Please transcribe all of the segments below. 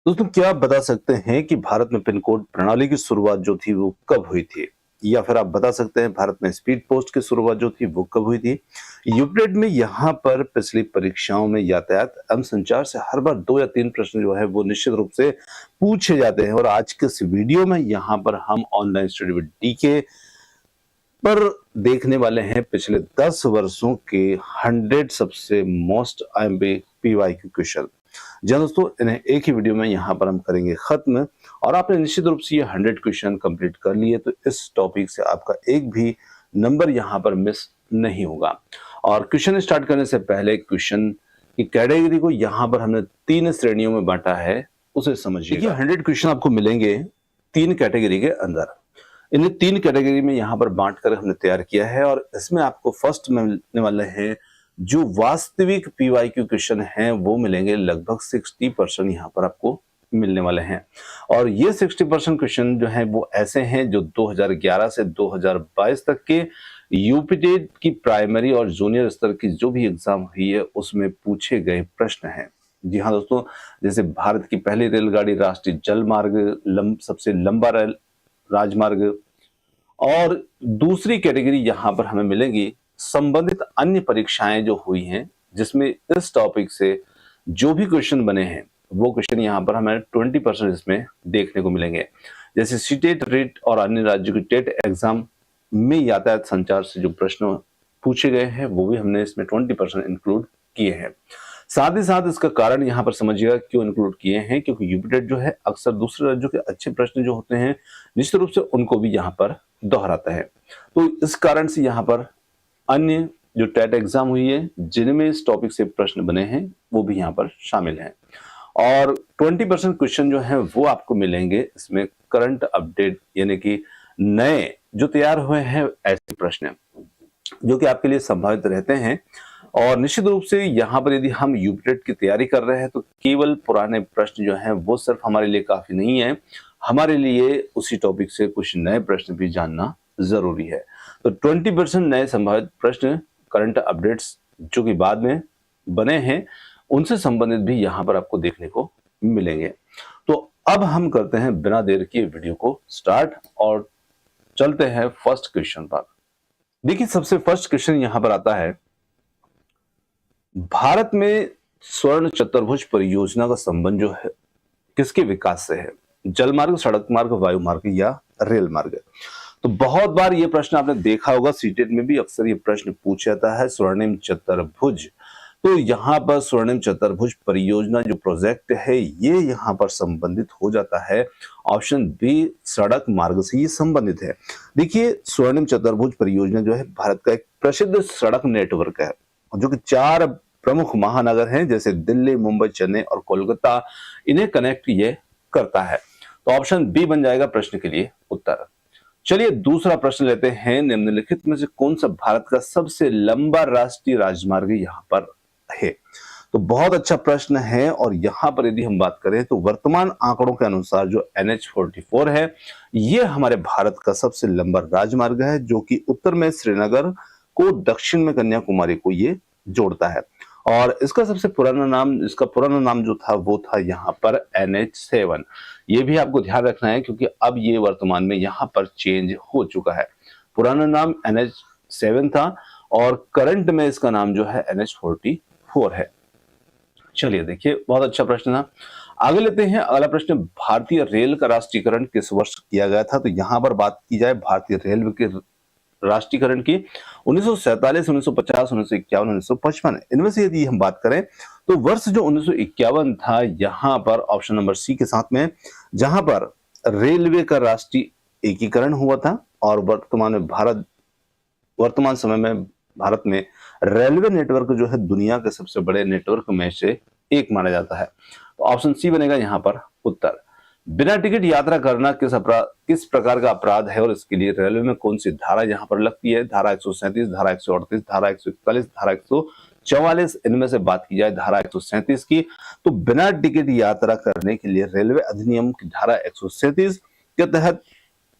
दोस्तों, क्या आप बता सकते हैं कि भारत में पिन कोड प्रणाली की शुरुआत जो थी वो कब हुई थी? या फिर आप बता सकते हैं भारत में स्पीड पोस्ट की शुरुआत जो थी वो कब हुई थी? यूपीटेट में यहाँ पर पिछली परीक्षाओं में यातायात एवं संचार से हर बार 2 या 3 प्रश्न जो है वो निश्चित रूप से पूछे जाते हैं और आज के इस वीडियो में यहाँ पर हम ऑनलाइन स्टडी विद डीके पर देखने वाले हैं पिछले 10 वर्षों के 100 सबसे मोस्ट आईएमपी पीवाईक्यू क्वेश्चन। जी हाँ दोस्तों, इन्हें एक ही वीडियो में यहाँ पर हम करेंगे खत्म और आपने निश्चित रूप से ये 100 क्वेश्चन कंप्लीट कर लिए तो इस टॉपिक से आपका एक भी नंबर यहाँ पर मिस नहीं होगा। और क्वेश्चन स्टार्ट करने से पहले क्वेश्चन की कैटेगरी को यहाँ पर हमने 3 श्रेणियों में बांटा है, उसे समझिए। देखिए 100 क्वेश्चन आपको मिलेंगे 3 कैटेगरी के अंदर। इन्हें 3 कैटेगरी में यहाँ पर बांट कर हमने तैयार किया है और इसमें आपको फर्स्ट में मिलने वाले हैं जो वास्तविक पीवाईक्यू क्वेश्चन हैं वो मिलेंगे लगभग 60% यहाँ पर आपको मिलने वाले हैं। और ये 60% क्वेश्चन जो हैं वो ऐसे हैं जो 2011 से 2022 तक के यूपीटेट की प्राइमरी और जूनियर स्तर की जो भी एग्जाम हुई है उसमें पूछे गए प्रश्न हैं। जी हाँ दोस्तों, जैसे भारत की पहली रेलगाड़ी, राष्ट्रीय जल मार्ग, सबसे लंबा राजमार्ग। और दूसरी कैटेगरी यहाँ पर हमें मिलेगी संबंधित अन्य परीक्षाएं जो हुई हैं जिसमें इस टॉपिक से जो भी क्वेश्चन बने हैं वो क्वेश्चन यहाँ पर हमें 20% इसमें देखने को मिलेंगे। जैसे सीटेट, रेट और अन्य राज्यों की टेट एग्जाम में यातायात संचार से जो प्रश्न पूछे गए हैं वो भी हमने इसमें 20% इंक्लूड किए हैं। साथ ही साथ इसका कारण यहाँ पर समझिएगा क्यों इंक्लूड किए हैं, क्योंकि यूपीटेट जो है अक्सर दूसरे राज्यों के अच्छे प्रश्न जो होते हैं निश्चित रूप से उनको भी यहाँ पर दोहराता है। तो इस कारण से यहाँ पर अन्य जो टेट एग्जाम हुई है जिनमें इस टॉपिक से प्रश्न बने हैं वो भी यहाँ पर शामिल हैं। और 20% क्वेश्चन जो है वो आपको मिलेंगे इसमें करंट अपडेट यानी कि नए जो तैयार हुए हैं ऐसे प्रश्न जो कि आपके लिए संभावित रहते हैं। और निश्चित रूप से यहाँ पर यदि हम यूपीटेट की तैयारी कर रहे हैं तो केवल पुराने प्रश्न जो हैं वो सिर्फ हमारे लिए काफी नहीं है, हमारे लिए उसी टॉपिक से कुछ नए प्रश्न भी जानना जरूरी है। तो 20% नए संभावित प्रश्न, करंट अपडेट्स जो कि बाद में बने हैं उनसे संबंधित भी यहाँ पर आपको देखने को मिलेंगे। तो अब हम करते हैं बिना देर किए वीडियो को स्टार्ट और चलते हैं फर्स्ट क्वेश्चन पर। देखिए सबसे फर्स्ट क्वेश्चन यहाँ पर आता है, भारत में स्वर्ण चतुर्भुज परियोजना का संबंध जो है किसके विकास से है? जल मार्ग, सड़क मार्ग, वायु मार्ग या रेल मार्ग? तो बहुत बार ये प्रश्न आपने देखा होगा, सीटेट में भी अक्सर ये प्रश्न पूछा जाता है स्वर्णिम चतुर्भुज। तो यहाँ पर स्वर्णिम चतुर्भुज परियोजना जो प्रोजेक्ट है ये यहाँ पर संबंधित हो जाता है ऑप्शन बी, सड़क मार्ग से ये संबंधित है। देखिए स्वर्णिम चतुर्भुज परियोजना जो है भारत का एक प्रसिद्ध सड़क नेटवर्क है जो कि 4 प्रमुख महानगर हैं जैसे दिल्ली, मुंबई, चेन्नई और कोलकाता, इन्हें कनेक्ट ये करता है। तो ऑप्शन बी बन जाएगा प्रश्न के लिए उत्तर। चलिए दूसरा प्रश्न लेते हैं, निम्नलिखित में से कौन सा भारत का सबसे लंबा राष्ट्रीय राजमार्ग यहाँ पर है? तो बहुत अच्छा प्रश्न है और यहाँ पर यदि हम बात करें तो वर्तमान आंकड़ों के अनुसार जो NH44 है ये हमारे भारत का सबसे लंबा राजमार्ग है जो कि उत्तर में श्रीनगर को, दक्षिण में कन्याकुमारी को ये जोड़ता है। और इसका पुराना नाम जो था वो था यहाँ पर NH7। ये भी आपको ध्यान रखना है क्योंकि अब ये वर्तमान में यहाँ पर चेंज हो चुका है। पुराना नाम NH7 था और करंट में इसका नाम जो है NH44 है। चलिए देखिए बहुत अच्छा प्रश्न था। आगे लेते हैं अगला प्रश्न, भारतीय रेल का राष्ट्रीयकरण किस वर्ष किया गया था? तो यहाँ पर बात की जाए भारतीय रेलवे के राष्ट्रीयकरण की 1947, 1950, 1951, 1955, इनमें से यदि हम बात करें तो वर्ष जो 1951 था यहाँ पर ऑप्शन नंबर सी के साथ में, जहां पर रेलवे का राष्ट्रीय एकीकरण हुआ था और वर्तमान समय में भारत में रेलवे नेटवर्क जो है दुनिया के सबसे बड़े नेटवर्क में से एक माना जाता है। तो ऑप्शन सी बनेगा यहाँ पर उत्तर। बिना टिकट यात्रा करना किस प्रकार का अपराध है और इसके लिए रेलवे में कौन सी धारा यहाँ पर लगती है? धारा 137, धारा 138, धारा 141, धारा 144, इनमें से बात की जाए धारा 137 की तो बिना टिकट यात्रा करने के लिए रेलवे अधिनियम की धारा 137 के तहत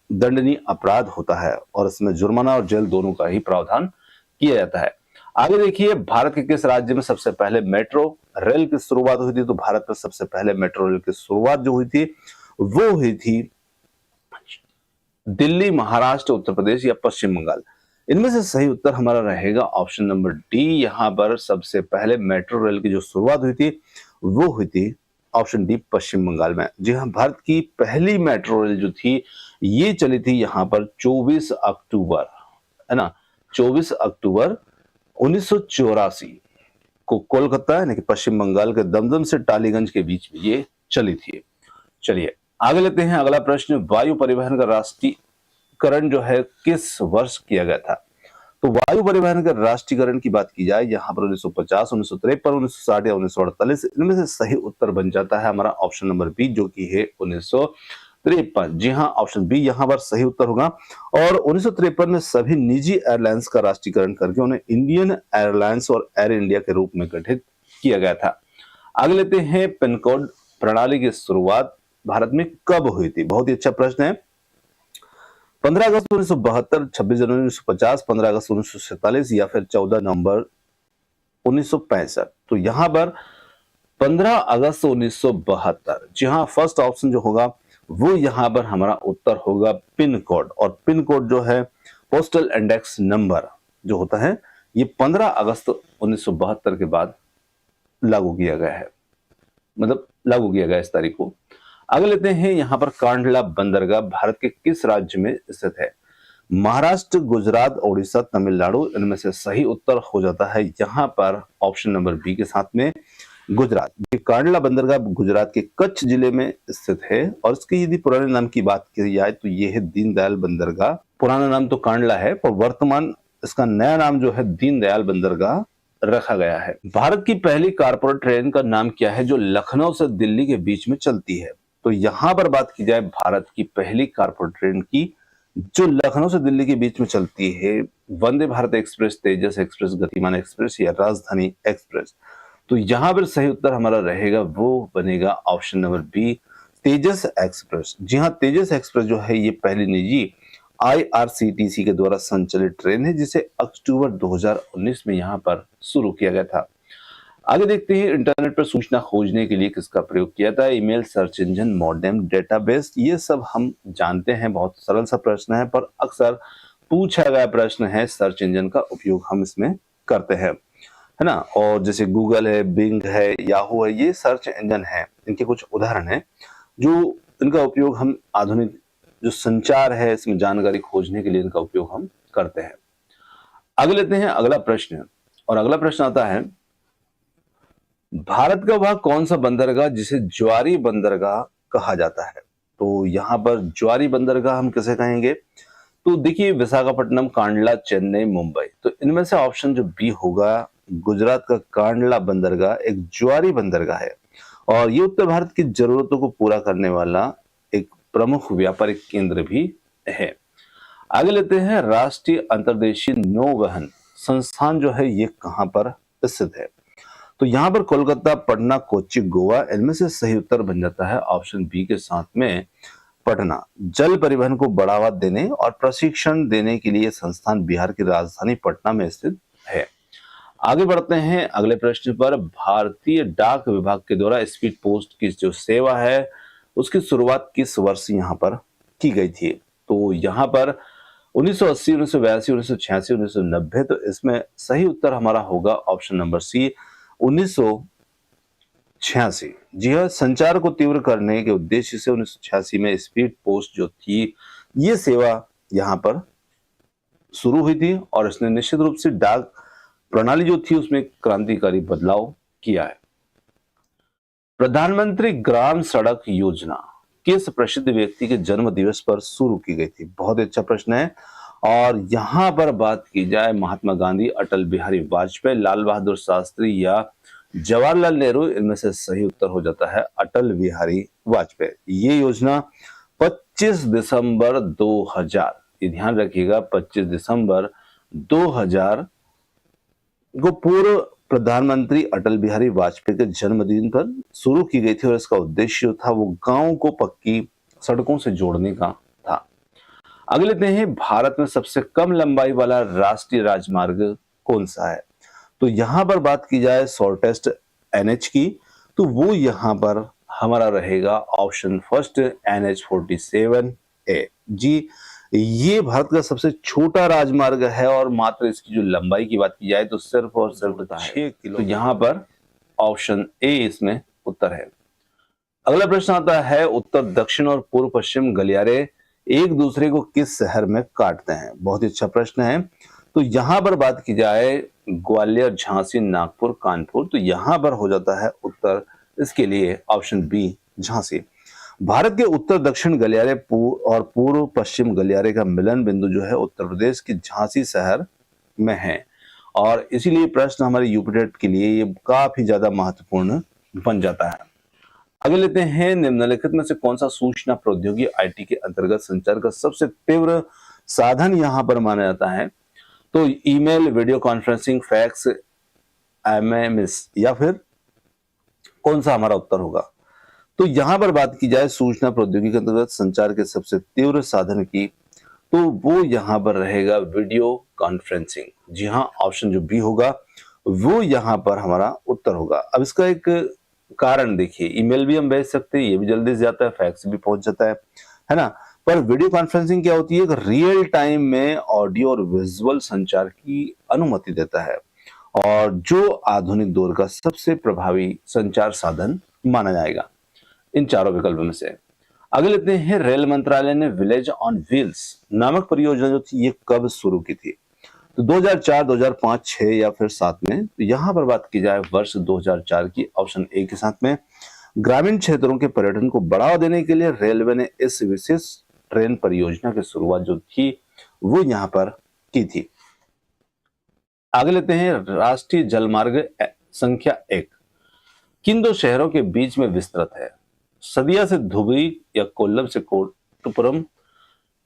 दंडनीय अपराध होता है और इसमें जुर्माना और जेल दोनों का ही प्रावधान किया जाता है। आगे देखिए, भारत के किस राज्य में सबसे पहले मेट्रो रेल की शुरुआत हुई थी, तो भारत में सबसे पहले मेट्रो रेल की शुरुआत जो हुई थी वो हुई थी दिल्ली, महाराष्ट्र, उत्तर प्रदेश या पश्चिम बंगाल। इनमें से सही उत्तर हमारा रहेगा ऑप्शन नंबर डी। यहां पर सबसे पहले मेट्रो रेल की जो शुरुआत हुई थी वो हुई थी ऑप्शन डी, पश्चिम बंगाल में। जी हाँ, भारत की पहली मेट्रो रेल जो थी ये चली थी यहां पर 24 अक्टूबर, है ना, 24 अक्टूबर 1984 को कोलकाता यानी कि पश्चिम बंगाल के दमदम से टालीगंज के बीच में ये चली थी। चलिए आगे लेते हैं अगला प्रश्न। वायु परिवहन का राष्ट्रीयकरण जो है किस वर्ष किया गया था? तो वायु परिवहन का राष्ट्रीयकरण की बात की जाए यहाँ पर 1950, 1953, 1960 या 1948, इनमें से सही उत्तर बन जाता है हमारा ऑप्शन नंबर बी जो कि है 1953। जी हाँ, ऑप्शन बी यहाँ पर सही उत्तर होगा। और 1953 में सभी निजी एयरलाइंस का राष्ट्रीयकरण करके उन्हें इंडियन एयरलाइंस और एयर इंडिया के रूप में गठित किया गया था। आगे लेते हैं पिन कोड प्रणाली की शुरुआत भारत में कब हुई थी? बहुत ही अच्छा प्रश्न है। 15 अगस्त 1972, 26 जनवरी 1950, 15 अगस्त 1947 या फिर 14 नवंबर 1965। तो यहां पर 15 अगस्त 1972, जी हाँ, फर्स्ट ऑप्शन जो होगा वो यहां पर हमारा उत्तर होगा पिन कोड। और पिन कोड जो है पोस्टल इंडेक्स नंबर जो होता है ये 15 अगस्त 1972 के बाद लागू किया गया है, मतलब लागू किया गया इस तारीख को। आगे लेते हैं यहां पर कांडला बंदरगाह भारत के किस राज्य में स्थित है? महाराष्ट्र, गुजरात, ओडिशा, तमिलनाडु, इनमें से सही उत्तर हो जाता है यहां पर ऑप्शन नंबर बी के साथ में गुजरात। ये कांडला बंदरगाह गुजरात के कच्छ जिले में स्थित है और इसकी यदि पुराने नाम की बात की जाए तो ये है दीनदयाल बंदरगाह। पुराना नाम तो कांडला है पर वर्तमान इसका नया नाम जो है दीनदयाल बंदरगाह रखा गया है। भारत की पहली कारपोरेट ट्रेन का नाम क्या है जो लखनऊ से दिल्ली के बीच में चलती है? तो यहां पर बात की जाए भारत की पहली कारपोरेट ट्रेन की जो लखनऊ से दिल्ली के बीच में चलती है, वंदे भारत एक्सप्रेस, तेजस एक्सप्रेस, गतिमान एक्सप्रेस या राजधानी एक्सप्रेस। तो यहां पर सही उत्तर हमारा रहेगा वो बनेगा ऑप्शन नंबर बी, तेजस एक्सप्रेस। जी हाँ, तेजस एक्सप्रेस जो है ये पहली निजी IRCTC के द्वारा संचालित ट्रेन है जिसे अक्टूबर 2019 में यहां पर शुरू किया गया था। आगे देखते हैं इंटरनेट पर सूचना खोजने के लिए किसका प्रयोग किया था? Email, search engine, modem, database, ये सब हम जानते हैं, बहुत सरल सा प्रश्न है पर अक्सर पूछा गया प्रश्न है। सर्च इंजन का उपयोग हम इसमें करते हैं, है ना। और जैसे गूगल है, बिंग है, याहू है, ये सर्च इंजन है, इनके कुछ उदाहरण है जो इनका उपयोग हम आधुनिक जो संचार है इसमें जानकारी खोजने के लिए इनका उपयोग हम करते हैं। आगे लेते हैं अगला प्रश्न और अगला प्रश्न आता है भारत का वह कौन सा बंदरगाह जिसे ज्वारी बंदरगाह कहा जाता है? तो यहां पर ज्वारी बंदरगाह हम किसे कहेंगे? तो देखिए विशाखापट्टनम, कांडला, चेन्नई, मुंबई, तो इनमें से ऑप्शन जो बी होगा गुजरात का कांडला बंदरगाह एक ज्वारी बंदरगाह है और ये उत्तर भारत की जरूरतों को पूरा करने वाला एक प्रमुख व्यापारिक केंद्र भी है। आगे लेते हैं राष्ट्रीय अंतर्देशीय नौवहन संस्थान जो है ये कहां पर स्थित है? तो यहां पर कोलकाता, पटना, कोच्चि, गोवा, इनमें से सही उत्तर बन जाता है ऑप्शन बी के साथ में पटना। जल परिवहन को बढ़ावा देने और प्रशिक्षण देने के लिए संस्थान बिहार की राजधानी पटना में स्थित है। आगे बढ़ते हैं अगले प्रश्न पर। भारतीय डाक विभाग के द्वारा स्पीड पोस्ट की जो सेवा है उसकी शुरुआत किस वर्ष यहां पर की गई थी? तो यहां पर 1980, 1982, 1986, 1990, तो इसमें सही उत्तर हमारा होगा ऑप्शन नंबर सी, 1986। जी हाँ, संचार को तीव्र करने के उद्देश्य से 1986 में स्पीड पोस्ट जो थी ये सेवा यहां पर शुरू हुई थी और इसने निश्चित रूप से डाक प्रणाली जो थी उसमें क्रांतिकारी बदलाव किया है। प्रधानमंत्री ग्राम सड़क योजना किस प्रसिद्ध व्यक्ति के जन्म दिवस पर शुरू की गई थी? बहुत अच्छा प्रश्न है। और यहां पर बात की जाए महात्मा गांधी, अटल बिहारी वाजपेयी, लाल बहादुर शास्त्री या जवाहरलाल नेहरू, इनमें से सही उत्तर हो जाता है अटल बिहारी वाजपेयी। ये योजना 25 दिसंबर 2000, ये ध्यान रखिएगा, 25 दिसंबर 2000 को पूर्व प्रधानमंत्री अटल बिहारी वाजपेयी के जन्मदिन पर शुरू की गई थी और इसका उद्देश्य था वो गांव को पक्की सड़कों से जोड़ने का था। अगले लेते हैं भारत में सबसे कम लंबाई वाला राष्ट्रीय राजमार्ग कौन सा है? तो यहां पर बात की जाए शॉर्टेस्ट NH की, तो वो यहाँ पर हमारा रहेगा ऑप्शन फर्स्ट NH47A। जी, ये भारत का सबसे छोटा राजमार्ग है और मात्र इसकी जो लंबाई की बात की जाए तो सिर्फ और सिर्फ 6 किलो। तो यहाँ पर ऑप्शन ए इसमें उत्तर है। अगला प्रश्न आता है, उत्तर दक्षिण और पूर्व पश्चिम गलियारे एक दूसरे को किस शहर में काटते हैं? बहुत ही अच्छा प्रश्न है। तो यहां पर बात की जाए ग्वालियर, झांसी, नागपुर, कानपुर, तो यहां पर हो जाता है उत्तर इसके लिए ऑप्शन बी झांसी। भारत के उत्तर दक्षिण गलियारे और पूर्व पश्चिम गलियारे का मिलन बिंदु जो है उत्तर प्रदेश के झांसी शहर में है और इसीलिए प्रश्न हमारे यूपीटेट के लिए ये काफी ज्यादा महत्वपूर्ण बन जाता है। आगे लेते हैं, निम्नलिखित में से कौन सा सूचना प्रौद्योगिकी IT के अंतर्गत संचार का सबसे तीव्र साधन यहां पर माना जाता है? तो email, video conferencing, fax, MMS या फिर कौन सा हमारा उत्तर होगा? तो यहां पर बात की जाए सूचना प्रौद्योगिकी के अंतर्गत संचार के सबसे तीव्र साधन की, तो वो यहां पर रहेगा वीडियो कॉन्फ्रेंसिंग। जी हाँ, ऑप्शन जो बी होगा वो यहां पर हमारा उत्तर होगा। अब इसका एक कारण देखिए, ईमेल भी हम भेज सकते हैं, ये भी जल्दी से जाता है, फैक्स भी पहुंच जाता है ना। पर वीडियो कॉन्फ्रेंसिंग क्या होती है? रियल टाइम में ऑडियो और विजुअल संचार की अनुमति देता है और जो आधुनिक दौर का सबसे प्रभावी संचार साधन माना जाएगा इन चारों विकल्पों में से। आगे लेते हैं, रेल मंत्रालय ने विलेज ऑन व्हील्स नामक परियोजना जो थी ये कब शुरू की थी? तो 2004, 2005, 6 या फिर 7 में? तो यहां पर बात की जाए वर्ष 2004 की, ऑप्शन ए के साथ में। ग्रामीण क्षेत्रों के पर्यटन को बढ़ावा देने के लिए रेलवे ने इस विशेष ट्रेन परियोजना की शुरुआत जो थी वो यहां पर की थी। आगे लेते हैं, राष्ट्रीय जलमार्ग संख्या 1 किन दो शहरों के बीच में विस्तृत है? सदिया से धुबरी या कोल्लम से कोट्टुपुरम,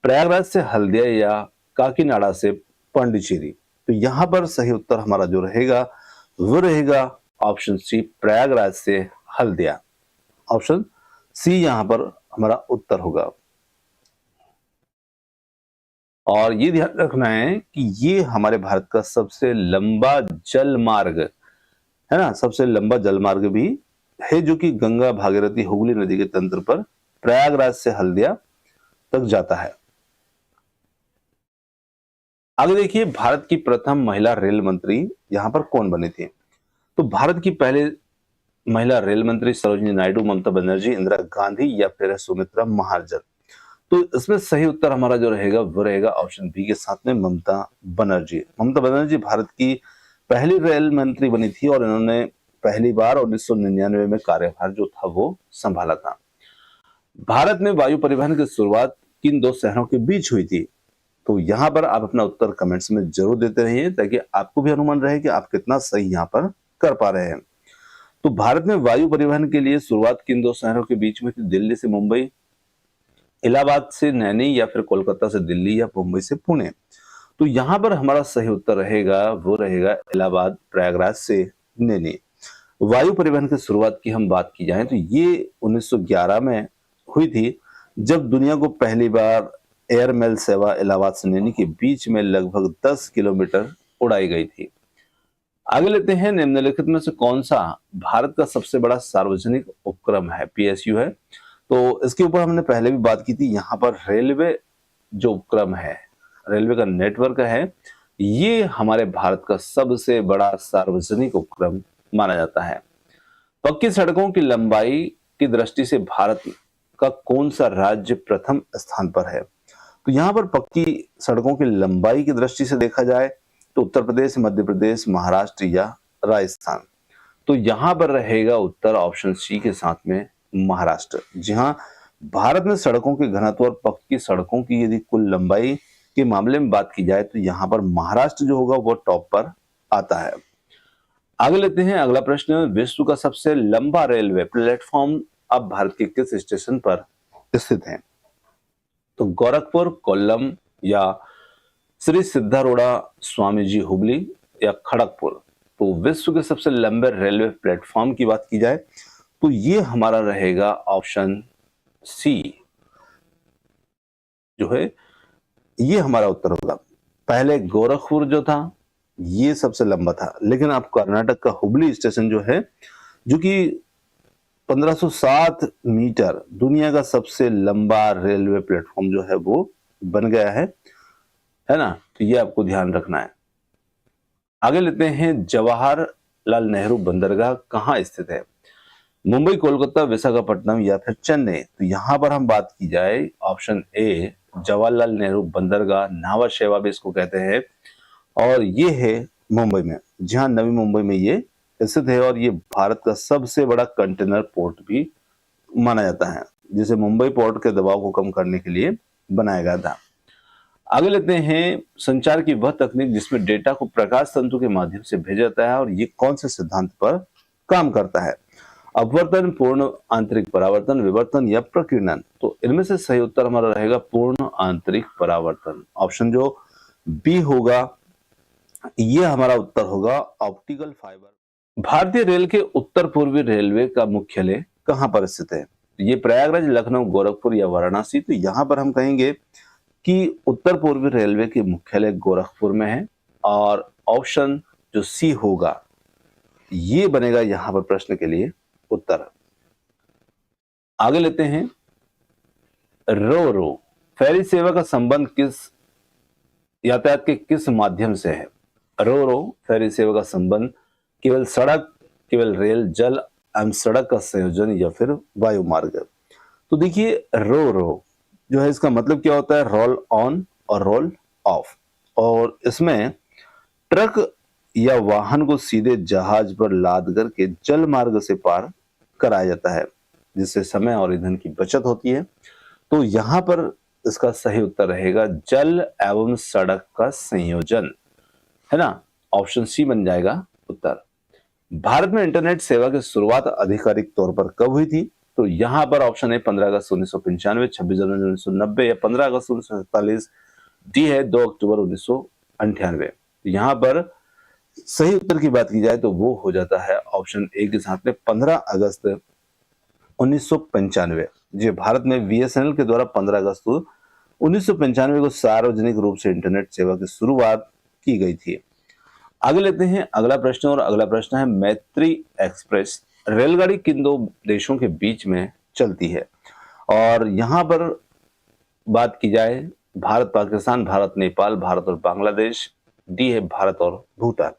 प्रयागराज से हल्दिया या काकीनाडा से पांडिचेरी? तो यहां पर सही उत्तर हमारा जो रहेगा वो रहेगा ऑप्शन सी, प्रयागराज से हल्दिया। ऑप्शन सी यहां पर हमारा उत्तर होगा। और ये ध्यान रखना है कि ये हमारे भारत का सबसे लंबा जल मार्ग है ना, सबसे लंबा जल मार्ग भी है जो कि गंगा, भागीरथी, हुगली नदी के तंत्र पर प्रयागराज से हल्दिया तक जाता है। आगे देखिए, भारत की प्रथम महिला रेल मंत्री यहां पर कौन बनी थी? तो भारत की पहले महिला रेल मंत्री सरोजिनी नायडू, ममता बनर्जी, इंदिरा गांधी या फिर सुमित्रा महाजन? तो इसमें सही उत्तर हमारा जो रहेगा वो रहेगा ऑप्शन बी के साथ में ममता बनर्जी। ममता बनर्जी भारत की पहली रेल मंत्री बनी थी और इन्होंने पहली बार 1999 में कार्यभार जो था वो संभाला था। भारत में वायु परिवहन की शुरुआत किन दो शहरों के बीच हुई थी? तो यहां पर आप अपना उत्तर कमेंट्स में जरूर देते रहिए ताकि आपको भी अनुमान रहे कि आप कितना सही यहां पर कर पा रहे हैं। तो भारत में वायु परिवहन के लिए शुरुआत किन दो शहरों के बीच में थी? दिल्ली से मुंबई, इलाहाबाद से नैनी या फिर कोलकाता से दिल्ली या मुंबई से पुणे? तो यहां पर हमारा सही उत्तर रहेगा वो रहेगा इलाहाबाद, प्रयागराज से नैनी। वायु परिवहन की शुरुआत की हम बात की जाए तो ये 1911 में हुई थी जब दुनिया को पहली बार एयरमेल सेवा इलाहाबाद से नैनी के बीच में लगभग 10 किलोमीटर उड़ाई गई थी। आगे लेते हैं, निम्नलिखित में से कौन सा भारत का सबसे बड़ा सार्वजनिक उपक्रम है? PSU है। तो इसके ऊपर हमने पहले भी बात की थी। यहाँ पर रेलवे जो उपक्रम है, रेलवे का नेटवर्क है, ये हमारे भारत का सबसे बड़ा सार्वजनिक उपक्रम माना जाता है। पक्की सड़कों की लंबाई की दृष्टि से भारत का कौन सा राज्य प्रथम स्थान पर है? तो यहाँ पर पक्की सड़कों की लंबाई की दृष्टि से देखा जाए तो उत्तर प्रदेश, मध्य प्रदेश, महाराष्ट्र या राजस्थान? तो यहां पर रहेगा उत्तर ऑप्शन सी के साथ में महाराष्ट्र। जी हाँ, भारत में सड़कों के घनत्व और पक्की सड़कों की यदि कुल लंबाई के मामले में बात की जाए तो यहाँ पर महाराष्ट्र जो होगा वो टॉप पर आता है। आगे लेते हैं, अगला प्रश्न, विश्व का सबसे लंबा रेलवे प्लेटफॉर्म अब भारत के किस स्टेशन पर स्थित है? तो गोरखपुर, कोल्लम या श्री सिद्धारूढ़ा स्वामीजी हुबली या खड़गपुर? तो विश्व के सबसे लंबे रेलवे प्लेटफॉर्म की बात की जाए तो ये हमारा रहेगा ऑप्शन सी जो है ये हमारा उत्तर होगा। पहले गोरखपुर जो था ये सबसे लंबा था, लेकिन अब कर्नाटक का हुबली स्टेशन जो है जो कि 1507 मीटर दुनिया का सबसे लंबा रेलवे प्लेटफॉर्म जो है वो बन गया है ना। तो ये आपको ध्यान रखना है। आगे लेते हैं, जवाहरलाल नेहरू बंदरगाह कहाँ स्थित है? मुंबई, कोलकाता, विशाखापट्टनम या फिर चेन्नई? तो यहां पर हम बात की जाए, ऑप्शन ए जवाहरलाल नेहरू बंदरगाह, नावा शेवा भी इसको कहते हैं, और ये है मुंबई में। जहां नवी मुंबई में ये स्थित है, और ये भारत का सबसे बड़ा कंटेनर पोर्ट भी माना जाता है, जिसे मुंबई पोर्ट के दबाव को कम करने के लिए बनाया गया था। आगे लेते हैं, संचार की वह तकनीक जिसमें डेटा को प्रकाश तंतु के माध्यम से भेजा जाता है, और ये कौन से सिद्धांत पर काम करता है? अपवर्तन, पूर्ण आंतरिक परावर्तन, विवर्तन या प्रकीर्णन? तो इनमें से सही उत्तर हमारा रहेगा पूर्ण आंतरिक परावर्तन। ऑप्शन जो बी होगा, ये हमारा उत्तर होगा, ऑप्टिकल फाइबर। भारतीय रेल के उत्तर पूर्वी रेलवे का मुख्यालय कहां पर स्थित है? ये प्रयागराज, लखनऊ, गोरखपुर या वाराणसी? तो यहां पर हम कहेंगे कि उत्तर पूर्वी रेलवे के मुख्यालय गोरखपुर में है, और ऑप्शन जो सी होगा ये बनेगा यहां पर प्रश्न के लिए उत्तर। आगे लेते हैं, रो रो फेरी सेवा का संबंध किस यातायात के किस माध्यम से है? रो रो फेरी सेवा का संबंध केवल सड़क, केवल रेल, जल एवं सड़क का संयोजन या फिर वायु मार्ग? तो देखिए, रो रो जो है इसका मतलब क्या होता है? रोल ऑन और रोल ऑफ, और इसमें ट्रक या वाहन को सीधे जहाज पर लाद करके जल मार्ग से पार कराया जाता है, जिससे समय और ईंधन की बचत होती है। तो यहां पर इसका सही उत्तर रहेगा जल एवं सड़क का संयोजन, है ना। ऑप्शन सी बन जाएगा उत्तर। भारत में इंटरनेट सेवा की शुरुआत आधिकारिक तौर पर कब हुई थी? तो यहां पर ऑप्शन है 15 अगस्त 1995, 26 जनवरी 1990 या 15 अगस्त 1947। डी है 2 अक्टूबर 1998। यहां पर सही उत्तर की बात की जाए तो वो हो जाता है ऑप्शन ए के साथ में 15 अगस्त 1995। जी, भारत में बीएसएनएल के द्वारा 15 अगस्त 1995 को सार्वजनिक रूप से इंटरनेट सेवा की शुरुआत की गई थी। आगे लेते हैं अगला प्रश्न, और अगला प्रश्न है, मैत्री एक्सप्रेस रेलगाड़ी किन दो देशों के बीच में चलती है? और यहां पर बात की जाए, भारत पाकिस्तान, भारत नेपाल, भारत और बांग्लादेश? डी है भारत और भूटान।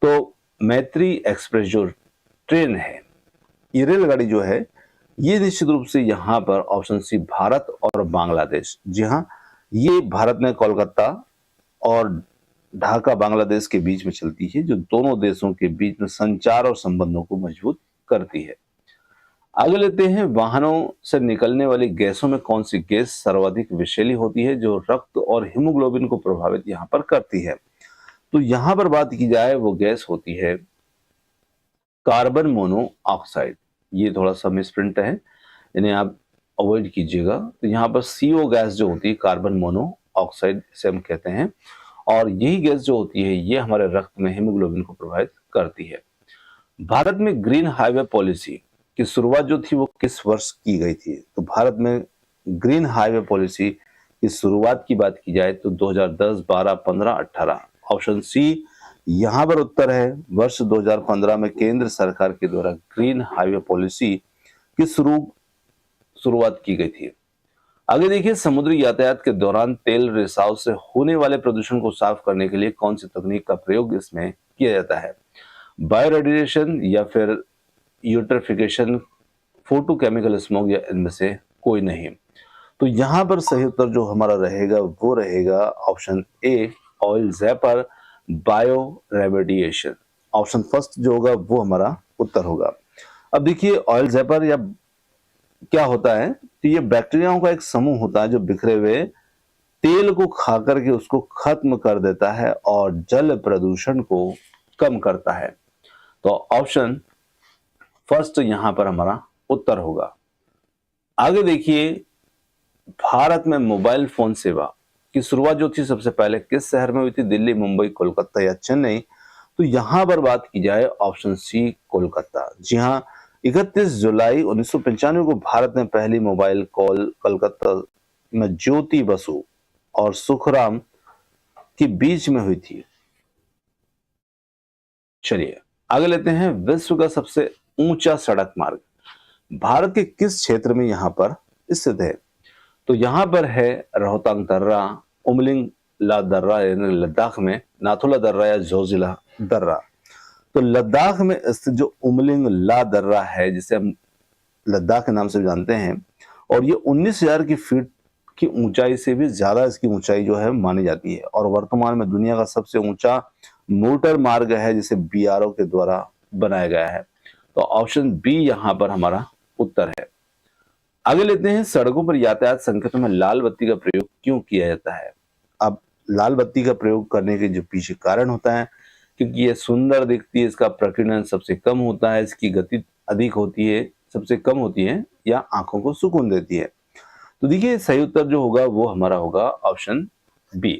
तो मैत्री एक्सप्रेस जो ट्रेन है, ये रेलगाड़ी जो है, ये निश्चित रूप से यहां पर ऑप्शन सी भारत और बांग्लादेश। जी हां, ये भारत में कोलकाता और ढाका बांग्लादेश के बीच में चलती है, जो दोनों देशों के बीच में संचार और संबंधों को मजबूत करती है। आगे लेते हैं, वाहनों से निकलने वाली गैसों में कौन सी गैस सर्वाधिक विषैली होती है, जो रक्त और हीमोग्लोबिन को प्रभावित यहां पर करती है? तो यहां पर बात की जाए, वो गैस होती है कार्बन मोनोऑक्साइड। ये थोड़ा सा मिसप्रिंट है, इन्हें आप अवॉइड कीजिएगा। तो यहाँ पर CO गैस जो होती है, कार्बन मोनोऑक्साइड से हम कहते हैं, और यही गैस जो होती है ये हमारे रक्त में हीमोग्लोबिन को प्रभावित करती है। भारत में ग्रीन हाईवे पॉलिसी की शुरुआत जो थी वो किस वर्ष की गई थी? तो भारत में ग्रीन हाईवे पॉलिसी की शुरुआत की बात की जाए तो 2010, 12, 15, 18? ऑप्शन सी यहां पर उत्तर है, वर्ष 2015 में केंद्र सरकार के द्वारा ग्रीन हाईवे पॉलिसी की शुरुआत की गई थी। आगे देखिए, समुद्री यातायात के दौरान तेल रिसाव से होने वाले प्रदूषण को साफ करने के लिए कौन सी तकनीक का प्रयोग इसमें किया जाता है? बायोरेडिएशन या फिर यूट्रिफिकेशन, फोटोकेमिकल स्मोक, या इनमें से कोई नहीं? तो यहां पर सही उत्तर जो हमारा रहेगा वो रहेगा option A, oil zapper, bioremediation. Option first जो होगा वो हमारा उत्तर होगा। अब देखिए, ऑयल जैपर या क्या होता है, तो ये बैक्टीरियाओं का एक समूह होता है जो बिखरे हुए तेल को खा करके उसको खत्म कर देता है और जल प्रदूषण को कम करता है। तो ऑप्शन फर्स्ट यहां पर हमारा उत्तर होगा। आगे देखिए, भारत में मोबाइल फोन सेवा की शुरुआत जो थी सबसे पहले किस शहर में हुई थी? दिल्ली, मुंबई, कोलकाता या चेन्नई? तो यहां पर बात की जाए ऑप्शन सी कोलकाता। जी हां, 31 जुलाई 1995 को भारत में पहली मोबाइल कॉल कोलकाता में ज्योति बसु और सुखराम के बीच में हुई थी। चलिए आगे लेते हैं, विश्व का सबसे ऊंचा सड़क मार्ग भारत के किस क्षेत्र में यहाँ पर स्थित है? तो यहाँ पर है रोहतांग दर्रा, उमलिंग ला दर्रा यानी लद्दाख में, नाथुला दर्रा या जोजिला दर्रा। तो लद्दाख में स्थित जो उमलिंग ला दर्रा है, जिसे हम लद्दाख के नाम से जानते हैं, और ये 19,000 की फीट की ऊंचाई से भी ज्यादा इसकी ऊंचाई जो है मानी जाती है, और वर्तमान में दुनिया का सबसे ऊंचा मोटर मार्ग है जिसे बीआरओ के द्वारा बनाया गया है। तो ऑप्शन बी यहाँ पर हमारा उत्तर है। आगे लेते हैं, सड़कों पर यातायात संकेतों में लाल बत्ती का प्रयोग क्यों किया जाता है? अब लाल बत्ती का प्रयोग करने के जो पीछे कारण होता है, क्योंकि ये सुंदर दिखती है, इसका प्रकीर्णन सबसे कम होता है, इसकी गति अधिक होती है, सबसे कम होती है, या आंखों को सुकून देती है। तो देखिए सही उत्तर जो होगा वो हमारा होगा ऑप्शन बी।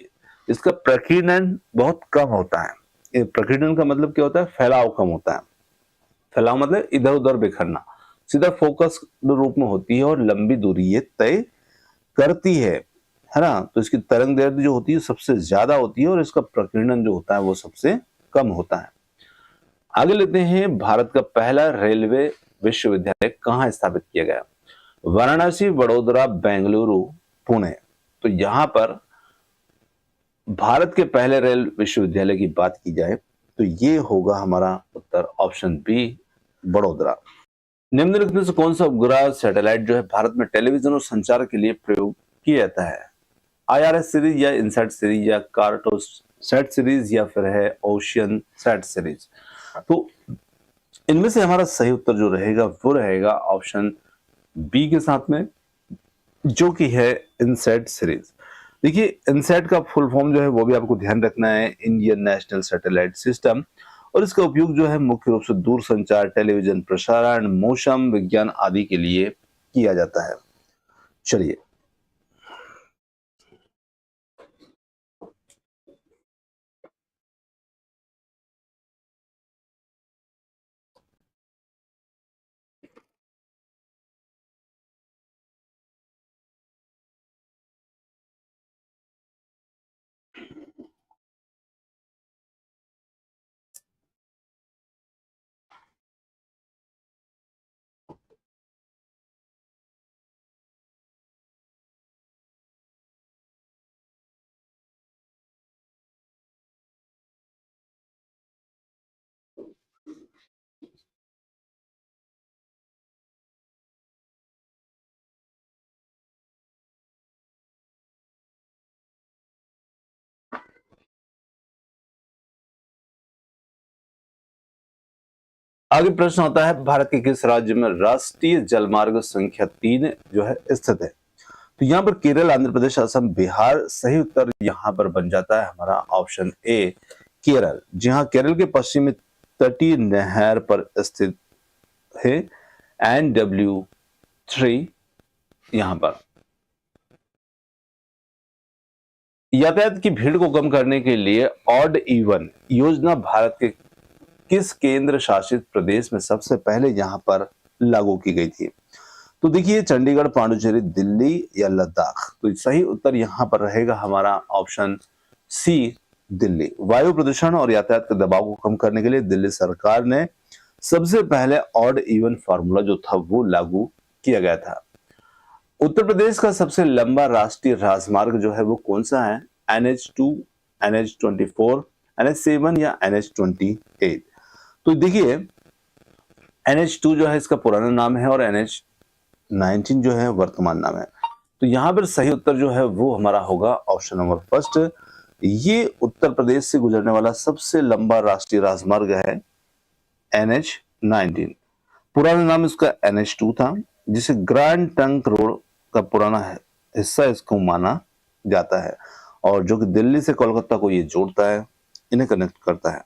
इसका प्रकीर्णन बहुत कम होता है। प्रकीर्णन का मतलब क्या होता है? फैलाव कम होता है। फैलाव मतलब इधर उधर बिखरना, सीधा फोकस रूप में होती है और लंबी दूरी ये तय करती है ना। तो इसकी तरंग दैर्ध्य जो होती है सबसे ज्यादा होती है और इसका प्रकीर्णन जो होता है वो सबसे कम होता है। आगे लेते हैं, भारत का पहला रेलवे विश्वविद्यालय कहाँ स्थापित किया गया? वाराणसी, वडोदरा, बेंगलुरु, पुणे। तो यहां पर भारत के पहले रेल विश्वविद्यालय की बात की जाए तो ये होगा हमारा उत्तर ऑप्शन बी, वडोदरा। निम्नलिखित में से कौन सा उपग्रह सैटेलाइट जो है भारत में टेलीविजन और संचार के लिए प्रयोग किया जाता है? IRS सीरीज या इनसैट सीरीज या कार्टोसैट सीरीज या फिर है ओशियन सैट सीरीज? तो इनमें से हमारा सही उत्तर जो रहेगा वो रहेगा ऑप्शन बी के साथ में, जो कि है इनसैट सीरीज। देखिए इनसैट का फुल फॉर्म जो है वो भी आपको ध्यान रखना है, इंडियन नेशनल सैटेलाइट सिस्टम, और इसका उपयोग जो है मुख्य रूप से दूर संचार, टेलीविजन प्रसारण, मौसम विज्ञान आदि के लिए किया जाता है। चलिए आगे प्रश्न आता है, भारत के किस राज्य में राष्ट्रीय जलमार्ग संख्या 3 जो है स्थित है? तो यहाँ पर केरल, आंध्र प्रदेश, असम, बिहार। सही उत्तर यहाँ पर बन जाता है हमारा ऑप्शन ए, केरल। जी हाँ, केरल के पश्चिमी तटीय नहर पर स्थित है NW3 यहाँ पर। यातायात की भीड़ को कम करने के लिए ऑड इवन योजना भारत के किस केंद्र शासित प्रदेश में सबसे पहले यहाँ पर लागू की गई थी? तो देखिए चंडीगढ़, पांडुचेरी, दिल्ली या लद्दाख। तो सही उत्तर यहाँ पर रहेगा हमारा ऑप्शन सी, दिल्ली। वायु प्रदूषण और यातायात के दबाव को कम करने के लिए दिल्ली सरकार ने सबसे पहले ऑड इवन फार्मूला जो था वो लागू किया गया था। उत्तर प्रदेश का सबसे लंबा राष्ट्रीय राजमार्ग जो है वो कौन सा है? NH2, NH24, NH7 या NH28? तो देखिए NH2 जो है इसका पुराना नाम है और NH19 जो है वर्तमान नाम है। तो यहाँ पर सही उत्तर जो है वो हमारा होगा ऑप्शन नंबर फर्स्ट। ये उत्तर प्रदेश से गुजरने वाला सबसे लंबा राष्ट्रीय राजमार्ग है NH19। पुराना नाम इसका NH2 था, जिसे ग्रैंड ट्रंक रोड का पुराना हिस्सा इसको माना जाता है, और जो कि दिल्ली से कोलकाता को ये जोड़ता है, इन्हें कनेक्ट करता है।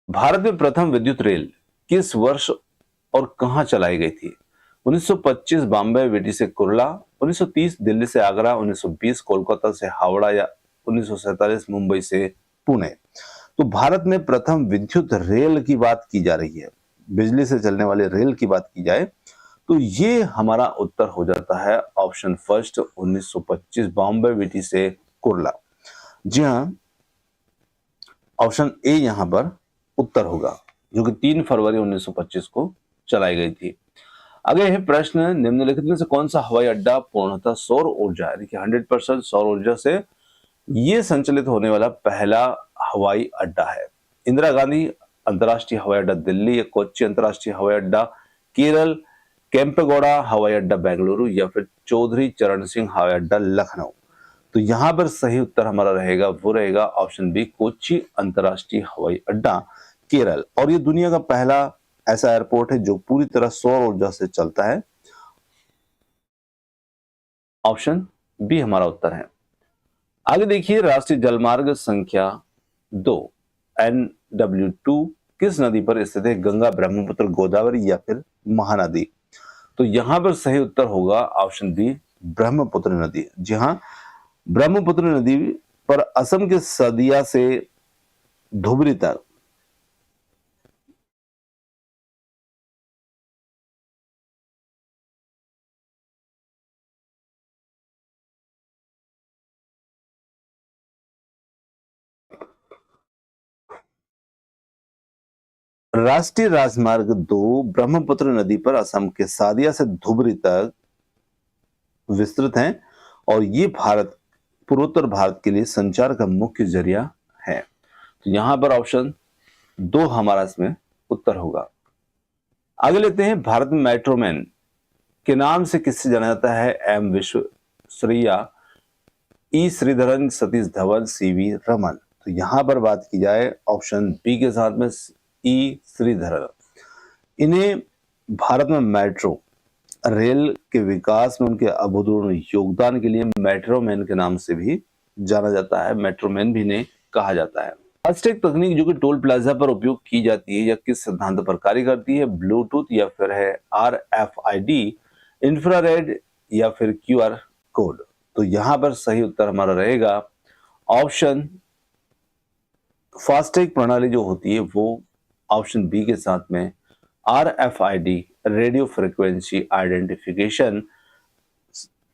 भारत में प्रथम विद्युत रेल किस वर्ष और कहां चलाई गई थी? 1925 बॉम्बे विटी से कुर्ला, 1930 दिल्ली से आगरा, 1920 कोलकाता से हावड़ा या 1947 मुंबई से पुणे। तो भारत में प्रथम विद्युत रेल की बात की जा रही है, बिजली से चलने वाले रेल की बात की जाए तो ये हमारा उत्तर हो जाता है ऑप्शन फर्स्ट, 1925 बॉम्बे विटी से कुर्ला। जी हाँ, ऑप्शन ए यहां पर उत्तर होगा, जो कि 3 फरवरी 1925 को चलाई गई थी। अगले है प्रश्न, निम्नलिखित में से कौन सा हवाई अड्डा पूर्णतः सौर ऊर्जा यानी कि 100% सौर ऊर्जा से ये संचालित होने वाला पहला हवाई अड्डा है? इंदिरा गांधी अंतर्राष्ट्रीय हवाई अड्डा दिल्ली, या कोच्चि अंतर्राष्ट्रीय हवाई अड्डा केरल, केम्पेगौड़ा हवाई अड्डा बेंगलुरु, या फिर चौधरी चरण सिंह हवाई अड्डा लखनऊ? तो यहां पर सही उत्तर हमारा रहेगा, वो रहेगा ऑप्शन बी, कोच्चि अंतर्राष्ट्रीय हवाई अड्डा केरल। और ये दुनिया का पहला ऐसा एयरपोर्ट है जो पूरी तरह सौर ऊर्जा से चलता है। ऑप्शन बी हमारा उत्तर है। आगे देखिए, राष्ट्रीय जलमार्ग संख्या 2 NW2 किस नदी पर स्थित है? गंगा, ब्रह्मपुत्र, गोदावरी, या फिर महानदी? तो यहां पर सही उत्तर होगा ऑप्शन बी, ब्रह्मपुत्र नदी। जी हाँ, ब्रह्मपुत्र नदी पर असम के सदिया से धुबरी तक राष्ट्रीय राजमार्ग 2 ब्रह्मपुत्र नदी पर असम के सादिया से धुबरी तक विस्तृत हैं और ये भारत पूर्वोत्तर भारत के लिए संचार का मुख्य जरिया है। तो यहां पर ऑप्शन 2 हमारा इसमें उत्तर होगा। आगे लेते हैं, भारत में मेट्रोमैन के नाम से किससे जाना जाता है? एम विश्वेश्वरैया, ई श्रीधरन, सतीश धवन, सीवी रमन? तो यहां पर बात की जाए ऑप्शन बी के साथ में, ई श्रीधरन। इन्हें भारत में मेट्रो रेल के विकास में उनके अभूतपूर्व योगदान के लिए मेट्रोमैन के नाम से भी जाना जाता है, मेट्रोमैन भी इन्हें कहा जाता है। फास्टैग तकनीक जो कि टोल प्लाजा पर उपयोग की जाती है, या किस सिद्धांत पर कार्य करती है? ब्लूटूथ, या फिर है RFID, इंफ्रारेड, या फिर QR कोड? तो यहां पर सही उत्तर हमारा रहेगा ऑप्शन, फास्टैग प्रणाली जो होती है वो ऑप्शन बी के साथ में RFID, रेडियो फ्रीक्वेंसी आइडेंटिफिकेशन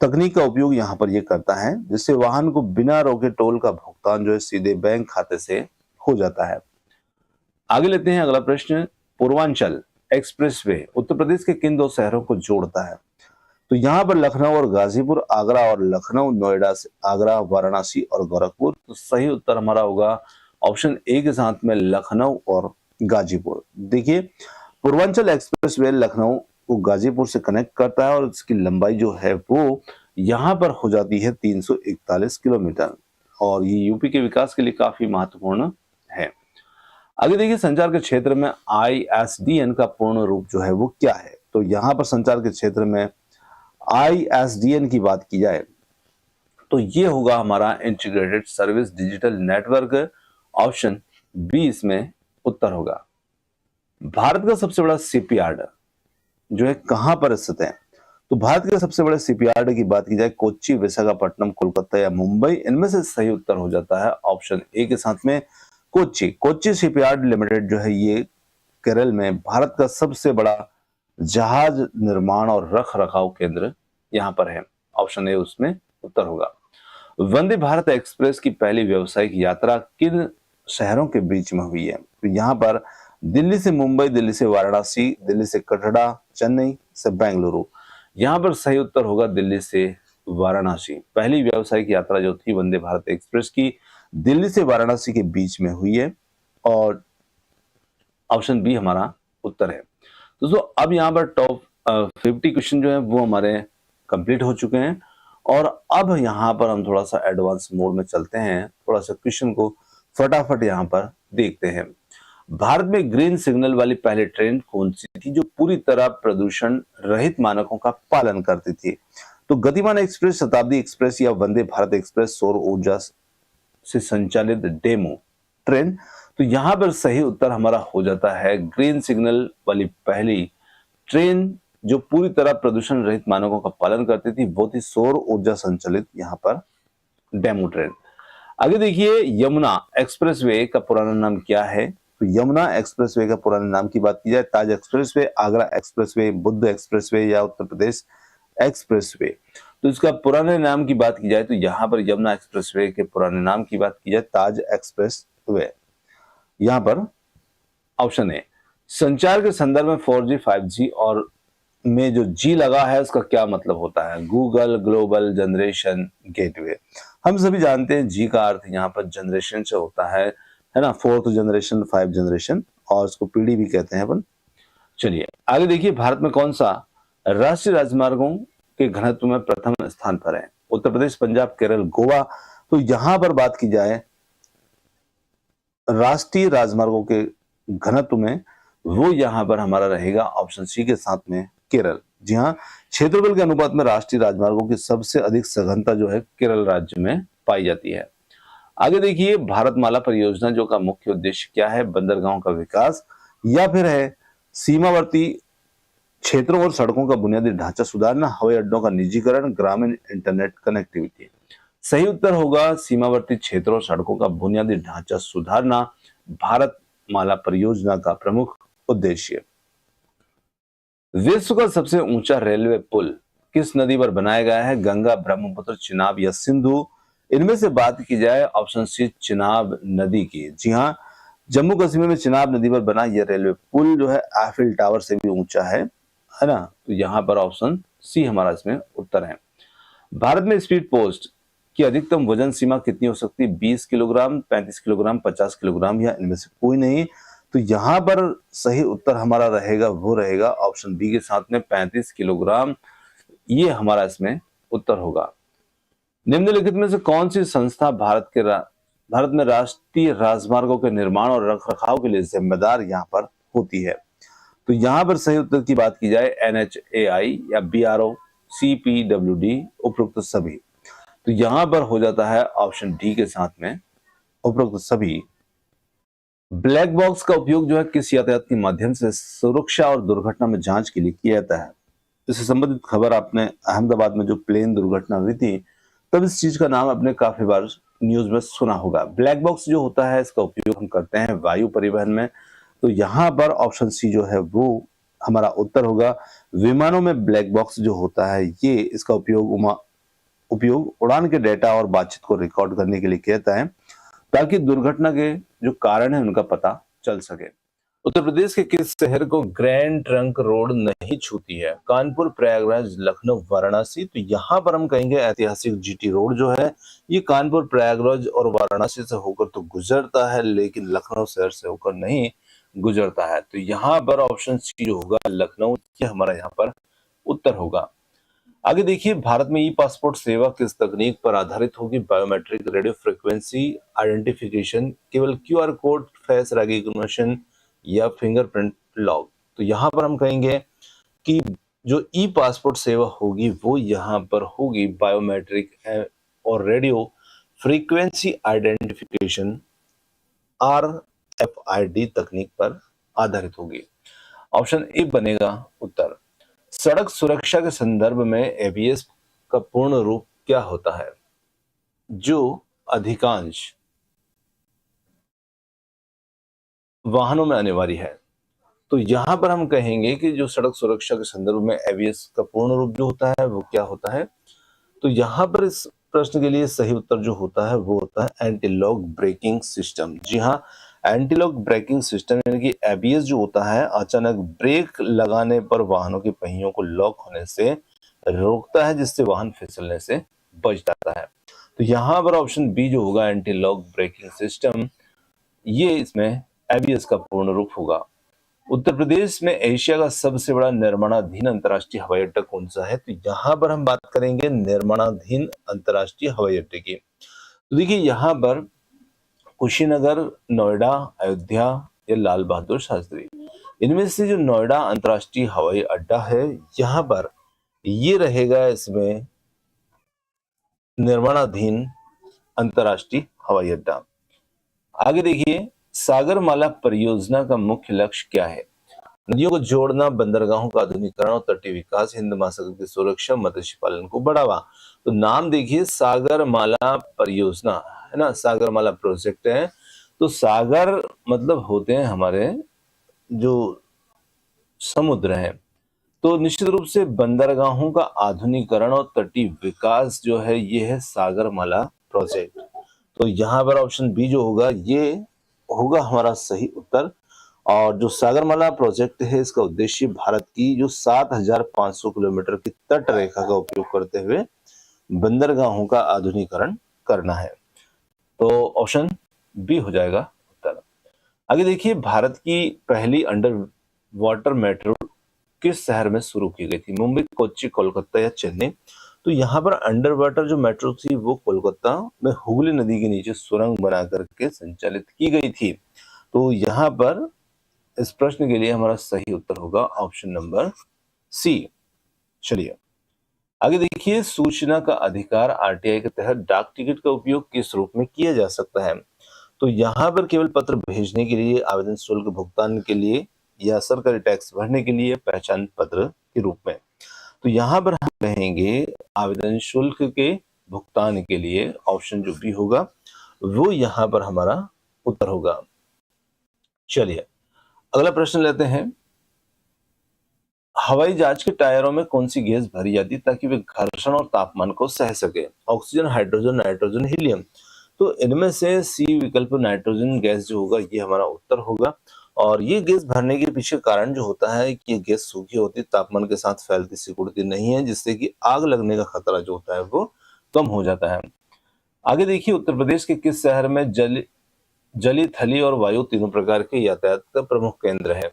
तकनीक का उपयोग यहां पर यह करता है, जिससे वाहन को बिना रोके टोल का भुगतान जो है सीधे बैंक खाते से हो जाता है। आगे लेते हैं अगला प्रश्न, पूर्वांचल एक्सप्रेसवे उत्तर प्रदेश के किन 2 शहरों को जोड़ता है? तो यहां पर लखनऊ और गाजीपुर, आगरा और लखनऊ, नोएडा से आगरा, वाराणसी और गोरखपुर? तो सही उत्तर हमारा होगा ऑप्शन ए के साथ में, लखनऊ और गाजीपुर। देखिए, पूर्वांचल एक्सप्रेसवे लखनऊ को गाजीपुर से कनेक्ट करता है और इसकी लंबाई जो है वो यहां पर हो जाती है 341 किलोमीटर, और ये यूपी के विकास के लिए काफी महत्वपूर्ण है। आगे देखिए, संचार के क्षेत्र में ISDN का पूर्ण रूप जो है वो क्या है? तो यहां पर संचार के क्षेत्र में ISDN की बात की जाए तो ये होगा हमारा integrated service digital network. Option B इसमें उत्तर होगा। भारत का सबसे बड़ा शिपयार्ड जो है कहां पर स्थित है? तो भारत के सबसे बड़े शिपयार्ड की बात की जाए, कोच्चि, विशाखापट्टनम, कोलकाता या मुंबई? इनमें से सही उत्तर हो जाता है ऑप्शन ए के साथ में, कोच्चि। कोच्चि शिपयार्ड लिमिटेड जो है ये केरल में भारत का सबसे बड़ा जहाज निर्माण और रख रखाव केंद्र यहां पर है। ऑप्शन ए उसमें उत्तर होगा। वंदे भारत एक्सप्रेस की पहली व्यावसायिक यात्रा किन शहरों के बीच में हुई है? तो यहां पर दिल्ली से मुंबई, दिल्ली से वाराणसी, दिल्ली से कटरा, चेन्नई से बेंगलुरु? यहां पर सही उत्तर होगा दिल्ली से वाराणसी। पहली व्यावसायिक यात्रा जो थी वंदे भारत एक्सप्रेस की दिल्ली से वाराणसी के बीच में हुई है, और ऑप्शन बी हमारा उत्तर है। दोस्तों, अब यहाँ पर टॉप 50 क्वेश्चन जो है वो हमारे कंप्लीट हो चुके हैं, और अब यहाँ पर हम थोड़ा सा एडवांस मोड में चलते हैं, थोड़ा सा क्वेश्चन को फटाफट यहाँ पर देखते हैं। भारत में ग्रीन सिग्नल वाली पहली ट्रेन कौन सी थी जो पूरी तरह प्रदूषण रहित मानकों का पालन करती थी? तो गतिमान एक्सप्रेस, शताब्दी एक्सप्रेस या वंदे भारत एक्सप्रेस सौर ऊर्जा से संचालित डेमो ट्रेन? तो यहां पर सही उत्तर हमारा हो जाता है ग्रीन सिग्नल वाली पहली ट्रेन जो पूरी तरह प्रदूषण रहित मानकों का पालन करती थी, वो थी सौर ऊर्जा संचालित यहां पर डेमो ट्रेन। आगे देखिए, यमुना एक्सप्रेसवे का पुराना नाम क्या है? तो यमुना एक्सप्रेसवे का पुराने नाम की बात की जाए, Taj expressway, Agra expressway, Buddh expressway या उत्तर प्रदेश एक्सप्रेसवे? तो इसका पुराने नाम की बात की जाए तो यहाँ पर यमुना एक्सप्रेसवे के पुराने नाम की बात की जाए ताज एक्सप्रेसवे। यहाँ पर ऑप्शन ए, संचार के संदर्भ में 4G 5G और में जो जी लगा है उसका क्या मतलब होता है? Google, global, generation, gateway. हम सभी जानते हैं जी का अर्थ यहाँ पर जनरेशन से होता है ना, 4th जनरेशन, 5th जनरेशन, और उसको पीढ़ी भी कहते हैं अपन। चलिए आगे देखिए, भारत में कौन सा राष्ट्रीय राजमार्गों के घनत्व में प्रथम स्थान पर है? उत्तर प्रदेश, पंजाब, केरल, गोवा। तो यहां पर बात की जाए राष्ट्रीय राजमार्गों के घनत्व में, वो यहां पर हमारा रहेगा ऑप्शन सी के साथ में केरल। जी हाँ, क्षेत्रफल के अनुपात में राष्ट्रीय राजमार्गों की सबसे अधिक सघनता जो है केरल राज्य में पाई जाती है। आगे देखिए, भारतमाला परियोजना जो का मुख्य उद्देश्य क्या है? बंदरगाहों का विकास, या फिर है सीमावर्ती क्षेत्रों और सड़कों का बुनियादी ढांचा सुधारना, हवाई अड्डों का निजीकरण, ग्रामीण इंटरनेट कनेक्टिविटी। सही उत्तर होगा सीमावर्ती क्षेत्रों और सड़कों का बुनियादी ढांचा सुधारना, भारतमाला परियोजना का प्रमुख उद्देश्य। विश्व का सबसे ऊंचा रेलवे पुल किस नदी पर बनाया गया है? गंगा, ब्रह्मपुत्र, चिनाब या सिंधु। इनमें से बात की जाए ऑप्शन सी चिनाब नदी की। जी हाँ, जम्मू कश्मीर में चिनाब नदी पर बना यह रेलवे पुल जो है एफिल टावर से भी ऊंचा है ना। तो यहाँ पर ऑप्शन सी हमारा इसमें उत्तर है। भारत में स्पीड पोस्ट की अधिकतम वजन सीमा कितनी हो सकती है? 20 किलोग्राम, 35 किलोग्राम, 50 किलोग्राम, या इनमें से कोई नहीं। तो यहाँ पर सही उत्तर हमारा रहेगा, वो रहेगा ऑप्शन बी के साथ में 35 किलोग्राम। ये हमारा इसमें उत्तर होगा। निम्नलिखित में से कौन सी संस्था भारत में राष्ट्रीय राजमार्गों के निर्माण और रखरखाव के लिए जिम्मेदार यहाँ पर होती है? तो यहाँ पर सही उत्तर की बात की जाए NHAI या BRO, CPWD, उपरोक्त सभी। तो यहाँ पर हो जाता है ऑप्शन डी के साथ में उपरोक्त सभी। ब्लैक बॉक्स का उपयोग जो है किस यातायात के माध्यम से सुरक्षा और दुर्घटना में जांच के लिए किया जाता है? इससे संबंधित खबर आपने अहमदाबाद में जो प्लेन दुर्घटना हुई थी, तब इस चीज का नाम आपने काफी बार न्यूज में सुना होगा। ब्लैक बॉक्स जो होता है इसका उपयोग हम करते हैं वायु परिवहन में। तो यहाँ पर ऑप्शन सी जो है वो हमारा उत्तर होगा। विमानों में ब्लैक बॉक्स जो होता है ये इसका उपयोग उड़ान के डेटा और बातचीत को रिकॉर्ड करने के लिए किया जाता है, ताकि दुर्घटना के जो कारण है उनका पता चल सके। उत्तर प्रदेश के किस शहर को ग्रैंड ट्रंक रोड नहीं छूती है? कानपुर, प्रयागराज, लखनऊ, वाराणसी। तो यहाँ पर हम कहेंगे ऐतिहासिक GT रोड जो है ये कानपुर, प्रयागराज और वाराणसी से होकर तो गुजरता है, लेकिन लखनऊ शहर से होकर नहीं गुजरता है। तो यहाँ पर ऑप्शन सी जो होगा लखनऊ, ये हमारा यहाँ पर उत्तर होगा। आगे देखिए, भारत में ई पासपोर्ट सेवा किस तकनीक पर आधारित होगी? बायोमेट्रिक, रेडियो फ्रिक्वेंसी आइडेंटिफिकेशन, केवल QR कोड, फेस रिकॉग्निशन या फिंगरप्रिंट लॉक। तो यहाँ पर हम कहेंगे कि जो ई पासपोर्ट सेवा होगी वो यहाँ पर होगी बायोमेट्रिक और रेडियो फ्रीक्वेंसी आइडेंटिफिकेशन RFID तकनीक पर आधारित होगी। ऑप्शन ए बनेगा उत्तर। सड़क सुरक्षा के संदर्भ में ABS का पूर्ण रूप क्या होता है? जो अधिकांश वाहनों में अनिवार्य है। तो यहां पर हम कहेंगे कि जो सड़क सुरक्षा के संदर्भ में ABS का पूर्ण रूप जो होता है वो क्या होता है? तो यहां पर इस प्रश्न के लिए सही उत्तर जो होता है वो होता है एंटी लॉक ब्रेकिंग सिस्टम। जी हाँ, एंटी लॉक ब्रेकिंग सिस्टम यानी कि ABS जो होता है अचानक ब्रेक लगाने पर वाहनों के पहियों को लॉक होने से रोकता है, जिससे वाहन फिसलने से बच जाता है। तो यहाँ पर ऑप्शन बी जो होगा एंटी लॉक ब्रेकिंग सिस्टम, ये इसमें ABS का पूर्ण रूप होगा। उत्तर प्रदेश में एशिया का सबसे बड़ा निर्माणाधीन अंतर्राष्ट्रीय हवाई अड्डा कौन सा है? तो यहाँ पर हम बात करेंगे निर्माणाधीन अंतर्राष्ट्रीय हवाई अड्डे की। तो देखिए यहाँ पर कुशीनगर, नोएडा, अयोध्या या लाल बहादुर शास्त्री, इनमें से जो नोएडा अंतर्राष्ट्रीय हवाई अड्डा है यहाँ पर ये रहेगा इसमें निर्माणाधीन अंतर्राष्ट्रीय हवाई अड्डा। आगे देखिए, सागरमाला परियोजना का मुख्य लक्ष्य क्या है? नदियों को जोड़ना, बंदरगाहों का आधुनिकीकरण और तटीय विकास, हिंद महासागर की सुरक्षा, मत्स्य पालन को बढ़ावा। तो नाम देखिए, सागरमाला परियोजना है ना, सागरमाला प्रोजेक्ट है। तो सागर मतलब होते हैं हमारे जो समुद्र हैं। तो निश्चित रूप से बंदरगाहों का आधुनिकीकरण और तटीय विकास जो है ये है सागरमाला प्रोजेक्ट। तो यहाँ पर ऑप्शन बी जो होगा ये होगा हमारा सही उत्तर। और जो सागरमाला प्रोजेक्ट है, इसका उद्देश्य भारत की जो 7,500 किलोमीटर की तट रेखा का उपयोग करते हुए बंदरगाहों का आधुनिकीकरण करना है। तो ऑप्शन बी हो जाएगा उत्तर। आगे देखिए, भारत की पहली अंडर वाटर मेट्रो किस शहर में शुरू की गई थी? मुंबई, कोच्चि, कोलकाता या चेन्नई? तो यहाँ पर अंडर वाटर जो मेट्रो थी वो कोलकाता में हुगली नदी के नीचे सुरंग बना करके संचालित की गई थी। तो यहाँ पर इस प्रश्न के लिए हमारा सही उत्तर होगा ऑप्शन नंबर सी। चलिए आगे देखिए, सूचना का अधिकार आरटीआई के तहत डाक टिकट का उपयोग किस रूप में किया जा सकता है? तो यहाँ पर केवल पत्र भेजने के लिए, आवेदन शुल्क भुगतान के लिए या सरकारी टैक्स भरने के लिए, पहचान पत्र के रूप में? तो यहाँ पर हम कहेंगे आवेदन शुल्क के भुगतान के लिए। ऑप्शन जो बी होगा वो यहाँ पर हमारा उत्तर होगा। चलिए अगला प्रश्न लेते हैं। हवाई जहाज के टायरों में कौन सी गैस भरी जाती है ताकि वे घर्षण और तापमान को सह सके? Oxygen, hydrogen, nitrogen, helium? तो इनमें से सी विकल्प नाइट्रोजन गैस जो होगा ये हमारा उत्तर होगा। और ये गैस भरने के पीछे कारण जो होता है कि ये गैस सूखी होती, तापमान के साथ फैलती सिकुड़ती नहीं है, जिससे कि आग लगने का खतरा जो होता है वो कम हो जाता है। आगे देखिए, उत्तर प्रदेश के किस शहर में जली, थली और वायु तीनों प्रकार के यातायात का प्रमुख केंद्र है?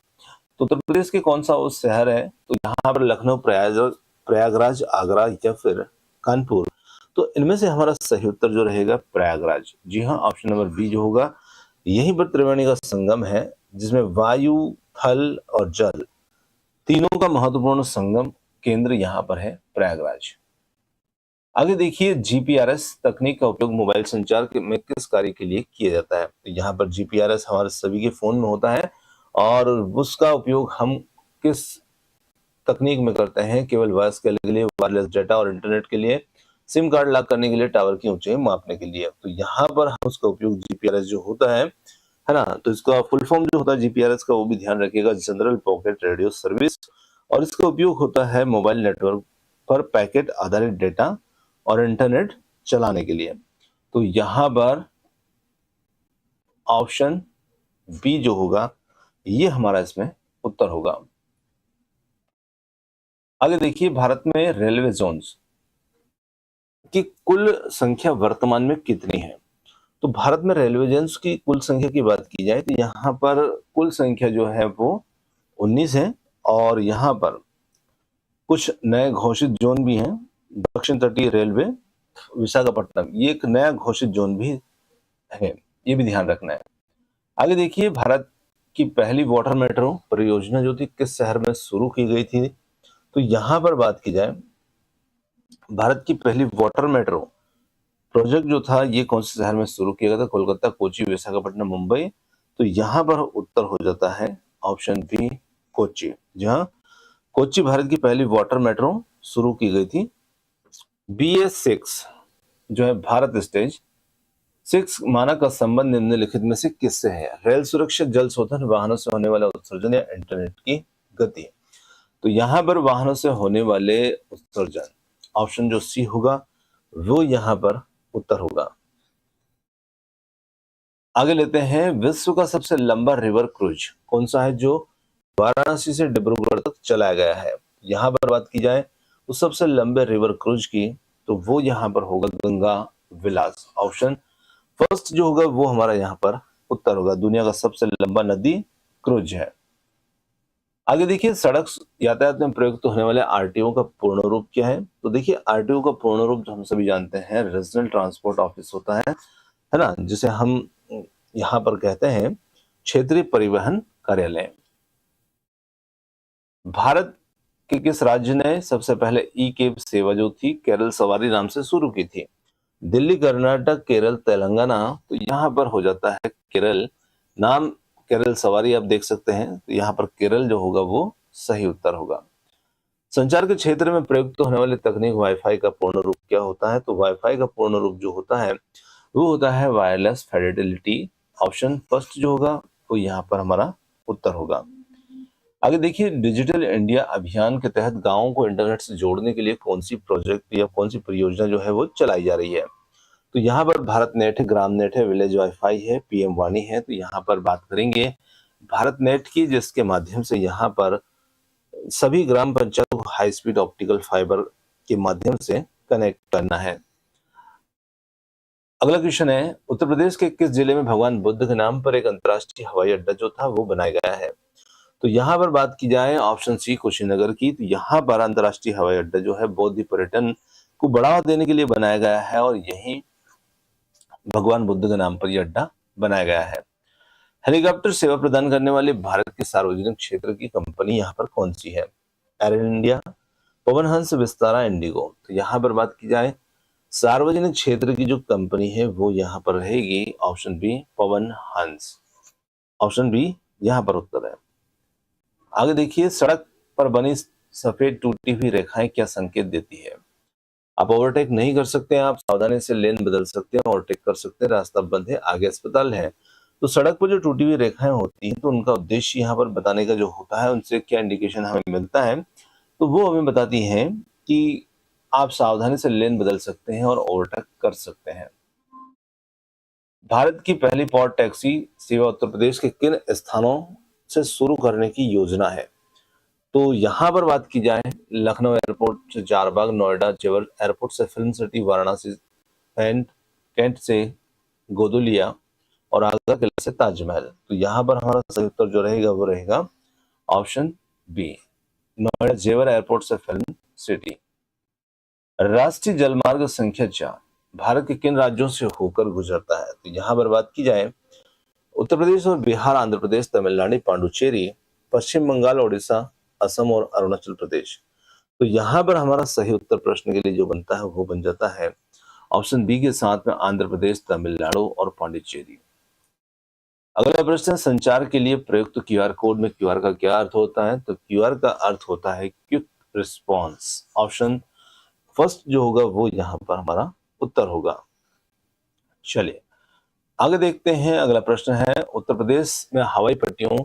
तो उत्तर प्रदेश के कौन सा वो शहर है? तो यहाँ पर लखनऊ, प्रयागराज, आगरा या फिर कानपुर? तो इनमें से हमारा सही उत्तर जो रहेगा प्रयागराज। जी हाँ, ऑप्शन नंबर बी जो होगा, यहीं पर त्रिवेणी का संगम है, जिसमें वायु, थल और जल तीनों का महत्वपूर्ण संगम केंद्र यहाँ पर है प्रयागराज। आगे देखिए, जीपीआरएस तकनीक का उपयोग मोबाइल संचार में किस कार्य के लिए किया जाता है? तो यहाँ पर जीपीआरएस हमारे सभी के फोन में होता है और उसका उपयोग हम किस तकनीक में करते हैं? केवल वॉइस के लिए, वायरलेस डेटा और इंटरनेट के लिए, सिम कार्ड लॉक करने के लिए, टावर की ऊंचाई मापने के लिए। तो यहाँ पर हम उसका उपयोग जीपीआरएस जो होता है ना, तो इसका फुल फॉर्म जो होता है जीपीआरएस का वो भी ध्यान रखिएगा, जनरल पॉकेट रेडियो सर्विस। और इसका उपयोग होता है मोबाइल नेटवर्क पर पैकेट आधारित डेटा और इंटरनेट चलाने के लिए। तो यहाँ पर ऑप्शन बी जो होगा ये हमारा इसमें उत्तर होगा। आगे देखिए, भारत में रेलवे जोन्स की कुल संख्या वर्तमान में कितनी है? तो भारत में रेलवे जोन्स की कुल संख्या की बात की जाए तो यहाँ पर कुल संख्या जो है वो 19 है। और यहाँ पर कुछ नए घोषित जोन भी हैं। दक्षिण तटीय रेलवे विशाखापट्टनम ये एक नया घोषित जोन भी है, ये भी ध्यान रखना है। आगे देखिए, भारत की पहली वाटर मेट्रो परियोजना जो थी किस शहर में शुरू की गई थी? तो यहाँ पर बात की जाए, भारत की पहली वाटर मेट्रो प्रोजेक्ट जो था ये कौन से शहर में शुरू किया गया था? कोलकाता, कोच्चि, विशाखापट्टनम, मुंबई? तो यहाँ पर उत्तर हो जाता है ऑप्शन बी, कोच्चि। जहाँ कोच्चि भारत की पहली वाटर मेट्रो शुरू की गई थी। BS6 जो है भारत स्टेज 6 मानक का संबंध निम्नलिखित में से किससे है? रेल सुरक्षा, जल शोधन, वाहनों से होने वाला उत्सर्जन या इंटरनेट की गति? तो यहाँ पर वाहनों से होने वाले उत्सर्जन, ऑप्शन जो सी होगा वो यहाँ पर उत्तर होगा। आगे लेते हैं, विश्व का सबसे लंबा रिवर क्रूज कौन सा है जो वाराणसी से डिब्रूगढ़ तक चलाया गया है? यहाँ पर बात की जाए उस सबसे लंबे रिवर क्रूज की, तो वो यहाँ पर होगा गंगा विलास। ऑप्शन फर्स्ट जो होगा वो हमारा यहाँ पर उत्तर होगा। दुनिया का सबसे लंबा नदी क्रूज है। आगे देखिए, सड़क यातायात में प्रयुक्त होने वाले आरटीओ का पूर्ण रूप क्या है? तो देखिए, आरटीओ का पूर्ण रूप जो हम सभी जानते हैं रीजनल ट्रांसपोर्ट ऑफिस होता है ना, जिसे हम यहाँ पर कहते हैं क्षेत्रीय परिवहन कार्यालय। भारत के किस राज्य ने सबसे पहले ई केब सेवा जो थी केरल सवारी नाम से शुरू की थी? दिल्ली, कर्नाटक, केरल, तेलंगाना? तो यहाँ पर हो जाता है केरल। नाम केरल सवारी आप देख सकते हैं, तो यहाँ पर केरल जो होगा वो सही उत्तर होगा। संचार के क्षेत्र में प्रयुक्त होने वाली तकनीक वाईफाई का पूर्ण रूप क्या होता है? तो वाईफाई का पूर्ण रूप जो होता है वो होता है वायरलेस फिडेलिटी। ऑप्शन फर्स्ट जो होगा वो यहाँ पर हमारा उत्तर होगा। आगे देखिए, डिजिटल इंडिया अभियान के तहत गांवों को इंटरनेट से जोड़ने के लिए कौन सी प्रोजेक्ट या कौन सी परियोजना जो है वो चलाई जा रही है? तो यहाँ पर भारत नेट है, ग्राम नेट है, विलेज वाईफाई है, पीएम वाणी है। तो यहाँ पर बात करेंगे भारत नेट की, जिसके माध्यम से यहाँ पर सभी ग्राम पंचायतों को हाई स्पीड ऑप्टिकल फाइबर के माध्यम से कनेक्ट करना है। अगला क्वेश्चन है, उत्तर प्रदेश के किस जिले में भगवान बुद्ध के नाम पर एक अंतर्राष्ट्रीय हवाई अड्डा जो था वो बनाया गया है? तो यहाँ पर बात की जाए ऑप्शन सी कुशीनगर की, तो यहाँ पर अंतर्राष्ट्रीय हवाई अड्डा जो है बौद्ध पर्यटन को बढ़ावा देने के लिए बनाया गया है और यही भगवान बुद्ध के नाम पर यह अड्डा बनाया गया है। हेलीकॉप्टर सेवा प्रदान करने वाली भारत की सार्वजनिक क्षेत्र की कंपनी यहाँ पर कौन सी है? Air India, Pawan Hans, Vistara, Indigo. तो यहाँ पर बात की जाए सार्वजनिक क्षेत्र की जो कंपनी है वो यहाँ पर रहेगी option B Pawan Hans. Option B यहाँ पर उत्तर है। आगे देखिए, सड़क पर बनी सफेद टूटी हुई रेखाएं क्या संकेत देती है? आप ओवरटेक नहीं कर सकते हैं, आप सावधानी से लेन बदल सकते हैं, ओवरटेक कर सकते हैं, रास्ता बंद है, आगे अस्पताल है। तो सड़क पर जो टूटी हुई रेखाएं होती हैं तो उनका उद्देश्य यहाँ पर बताने का जो होता है, उनसे क्या इंडिकेशन हमें मिलता है, तो वो हमें बताती हैं कि आप सावधानी से लेन बदल सकते हैं और ओवरटेक कर सकते हैं। भारत की पहली पॉड टैक्सी सेवा उत्तर प्रदेश के किन स्थानों से शुरू करने की योजना है? तो यहाँ पर बात की जाए लखनऊ एयरपोर्ट से चारबाग, नोएडा जेवर एयरपोर्ट से फिल्म सिटी, वाराणसी कैंट से गोदुलिया और आगरा किला से ताजमहल। तो यहाँ पर हमारा सही उत्तर जो रहेगा वो रहेगा ऑप्शन बी, नोएडा जेवर एयरपोर्ट से फिल्म सिटी। राष्ट्रीय जलमार्ग संख्या 4 भारत के किन राज्यों से होकर गुजरता है? तो यहाँ पर बात की जाए उत्तर प्रदेश और बिहार, आंध्र प्रदेश, तमिलनाडु, पांडुचेरी, पश्चिम बंगाल, उड़ीसा, असम और अरुणाचल प्रदेश। तो यहाँ पर हमारा सही उत्तर प्रश्न के लिए जो बनता है वो बन जाता है ऑप्शन बी के साथ में आंध्र प्रदेश, तमिलनाडु और पांडिचेरी। अगला प्रश्न है, संचार के लिए प्रयुक्त क्यूआर कोड में क्यूआर का क्या अर्थ होता है? तो क्यूआर का अर्थ होता है क्विक रिस्पॉन्स। ऑप्शन फर्स्ट जो होगा वो यहाँ पर हमारा उत्तर होगा। चलिए आगे देखते हैं। अगला प्रश्न है, उत्तर प्रदेश में हवाई पट्टियों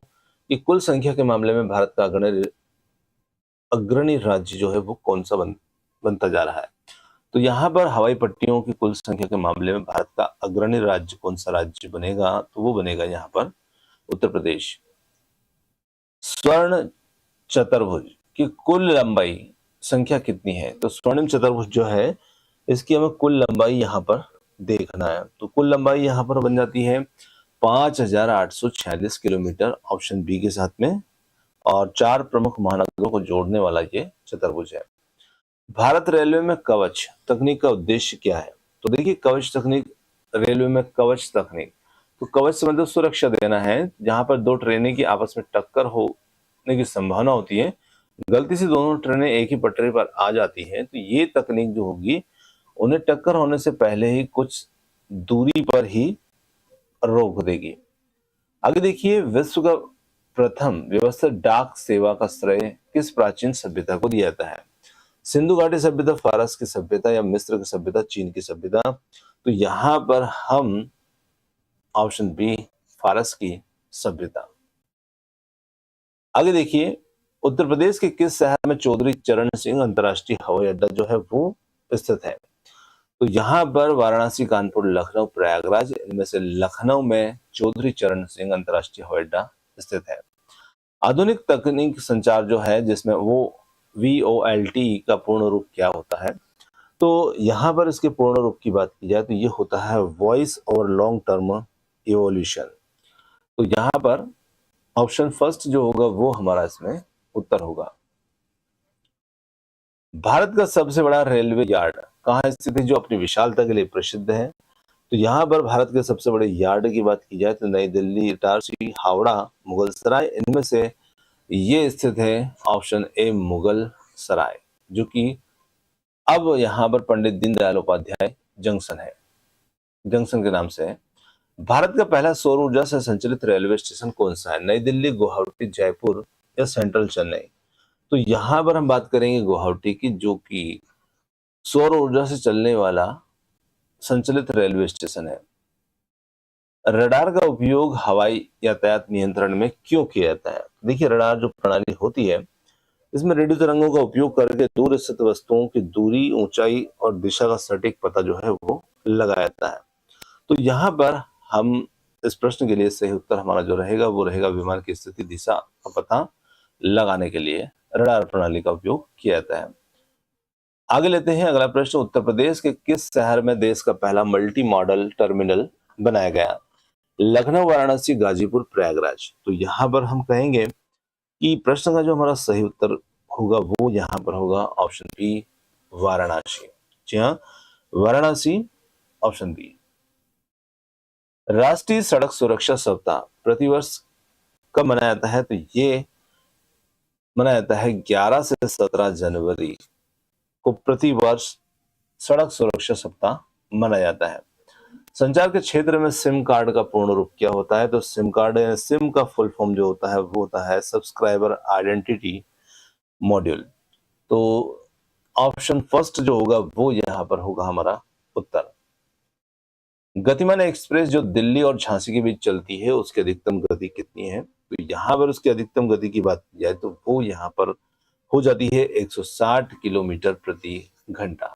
की कुल संख्या के मामले में भारत का अग्रणी राज्य जो है वो कौन सा बनता जा रहा है? तो यहाँ पर हवाई पट्टियों की कुल संख्या के मामले में भारत का अग्रणी राज्य कौन सा राज्य बनेगा? तो वो बनेगा यहाँ पर उत्तर प्रदेश। स्वर्ण चतुर्भुज की कुल लंबाई संख्या कितनी है? तो स्वर्णिम चतुर्भुज जो है इसकी हमें कुल लंबाई यहाँ पर देखना है। तो कुल लंबाई यहाँ पर बन जाती है 5846 किलोमीटर, ऑप्शन बी के साथ में, और 4 प्रमुख महानगरों को जोड़ने वाला ये चतुर्भुज है। भारत रेलवे में कवच तकनीक का उद्देश्य क्या है? तो देखिए कवच तकनीक, रेलवे में कवच तकनीक, तो कवच से मतलब सुरक्षा देना है। जहां पर दो ट्रेनें की आपस में टक्कर होने की संभावना होती है, गलती से दोनों ट्रेनें एक ही पटरी पर आ जाती हैं, तो ये तकनीक जो होगी उन्हें टक्कर होने से पहले ही कुछ दूरी पर ही रोक देगी। आगे देखिए, विश्व का प्रथम व्यवस्थित डाक सेवा का श्रेय किस प्राचीन सभ्यता को दिया जाता है? सिंधु घाटी सभ्यता, फारस की सभ्यता या मिस्र की सभ्यता, चीन की सभ्यता? तो यहां पर हम ऑप्शन बी फारस की सभ्यता। आगे देखिए, उत्तर प्रदेश के किस शहर में चौधरी चरण सिंह अंतर्राष्ट्रीय हवाई अड्डा जो है वो स्थित है? तो यहाँ पर वाराणसी, कानपुर, लखनऊ, प्रयागराज, इनमें से लखनऊ में चौधरी चरण सिंह अंतर्राष्ट्रीय हवाई अड्डा स्थित है। आधुनिक तकनीक संचार जो है जिसमें वो VoLTE का पूर्ण रूप क्या होता है? तो यहाँ पर इसके पूर्ण रूप की बात की जाए तो ये होता है voice over long term evolution. तो यहाँ पर ऑप्शन फर्स्ट जो होगा वो हमारा इसमें उत्तर होगा। भारत का सबसे बड़ा रेलवे यार्ड कहाँ स्थित है जो अपनी विशालता के लिए प्रसिद्ध है? तो यहाँ पर भारत के सबसे बड़े यार्ड की बात की जाए तो नई दिल्ली, इटारसी, हावड़ा, मुगलसराय, इनमें से ये स्थित है ऑप्शन ए मुगल सराय, जो कि अब यहाँ पर पंडित दीनदयाल उपाध्याय जंक्शन है, जंक्शन के नाम से है। भारत का पहला सौर ऊर्जा से संचालित रेलवे स्टेशन कौन सा है? नई दिल्ली, गुवाहाटी, जयपुर या सेंट्रल चेन्नई? तो यहाँ पर हम बात करेंगे गुवाहाटी की, जो कि सौर ऊर्जा से चलने वाला संचालित रेलवे स्टेशन है। रडार का उपयोग हवाई यातायात नियंत्रण में क्यों किया जाता है? देखिए रडार जो प्रणाली होती है इसमें रेडियो तरंगों का उपयोग करके दूर स्थित वस्तुओं की दूरी, ऊंचाई और दिशा का सटीक पता जो है वो लगाया जाता है। तो यहाँ पर हम इस प्रश्न के लिए सही उत्तर हमारा जो रहेगा वो रहेगा विमान की स्थिति, दिशा का पता लगाने के लिए रडार प्रणाली का उपयोग किया जाता है। आगे लेते हैं अगला प्रश्न। उत्तर प्रदेश के किस शहर में देश का पहला मल्टी मॉडल टर्मिनल बनाया गया? लखनऊ, वाराणसी, गाजीपुर, प्रयागराज। तो यहाँ पर हम कहेंगे कि प्रश्न का जो हमारा सही उत्तर होगा वो यहाँ पर होगा ऑप्शन बी, वाराणसी। जी हाँ, वाराणसी, ऑप्शन बी। राष्ट्रीय सड़क सुरक्षा सप्ताह प्रतिवर्ष कब मनाया जाता है? तो ये मनाया जाता है 11 से 17 जनवरी को प्रतिवर्ष सड़क सुरक्षा सप्ताह मनाया जाता है। संचार के क्षेत्र में सिम कार्ड का पूर्ण रूप क्या होता है? तो सिम का फुल फॉर्म जो होता है वो होता है सब्सक्राइबर आइडेंटिटी मॉड्यूल। तो ऑप्शन फर्स्ट जो होगा वो यहां पर होगा हमारा उत्तर। गतिमान एक्सप्रेस जो दिल्ली और झांसी के बीच चलती है उसकी अधिकतम गति कितनी है? तो यहाँ पर उसकी अधिकतम गति की बात की जाए तो वो यहाँ पर हो जाती है 160 किलोमीटर प्रति घंटा।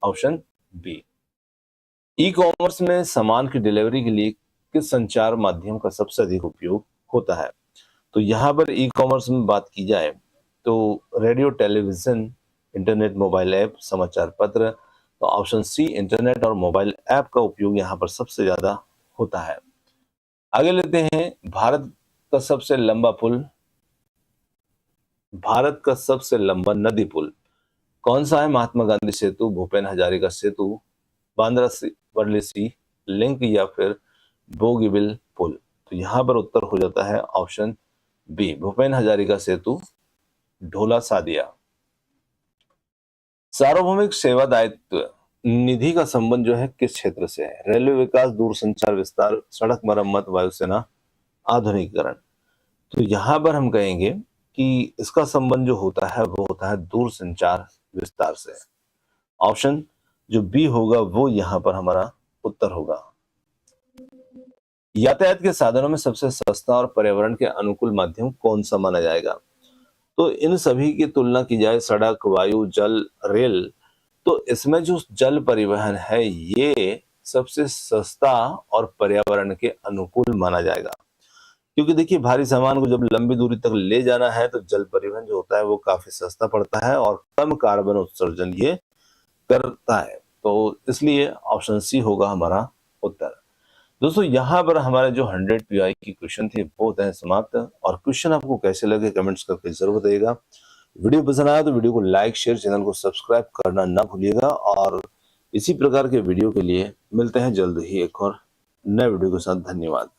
Option B. ई कॉमर्स में सामान की डिलीवरी के लिए किस संचार माध्यम का सबसे अधिक उपयोग होता है? तो यहाँ पर ई कॉमर्स में बात की जाए तो radio, television, internet, mobile app, समाचार पत्र। तो ऑप्शन सी, इंटरनेट और मोबाइल ऐप का उपयोग यहाँ पर सबसे ज्यादा होता है। आगे लेते हैं भारत का सबसे लंबा नदी पुल कौन सा है? महात्मा गांधी सेतु, भूपेन हजारिका सेतु, बांद्रा वर्ली सी लिंक या फिर बोगीबिल पुल। तो यहाँ पर उत्तर हो जाता है ऑप्शन बी, भूपेन हजारिका सेतु, ढोला सादिया। सार्वभौमिक सेवा दायित्व निधि का संबंध जो है किस क्षेत्र से है? रेलवे विकास, दूरसंचार विस्तार, सड़क मरम्मत, वायुसेना आधुनिकीकरण। तो यहाँ पर हम कहेंगे कि इसका संबंध जो होता है वो होता है दूरसंचार विस्तार से। ऑप्शन जो बी होगा वो यहाँ पर हमारा उत्तर होगा। यातायात के साधनों में सबसे सस्ता और पर्यावरण के अनुकूल माध्यम कौन सा माना जाएगा? तो इन सभी की तुलना की जाए सड़क, वायु, जल, रेल, तो इसमें जो जल परिवहन है ये सबसे सस्ता और पर्यावरण के अनुकूल माना जाएगा। क्योंकि देखिए भारी सामान को जब लंबी दूरी तक ले जाना है तो जल परिवहन जो होता है वो काफी सस्ता पड़ता है और कम कार्बन उत्सर्जन ये करता है। तो इसलिए ऑप्शन सी होगा हमारा उत्तर। दोस्तों यहाँ पर हमारे जो 100 PI की क्वेश्चन थे वो होते हैं समाप्त। और क्वेश्चन आपको कैसे लगे कमेंट्स करके जरूर बताइएगा। वीडियो पसंद आया तो वीडियो को लाइक, शेयर, चैनल को सब्सक्राइब करना ना भूलिएगा। और इसी प्रकार के वीडियो के लिए मिलते हैं जल्द ही एक और नए वीडियो के साथ। धन्यवाद।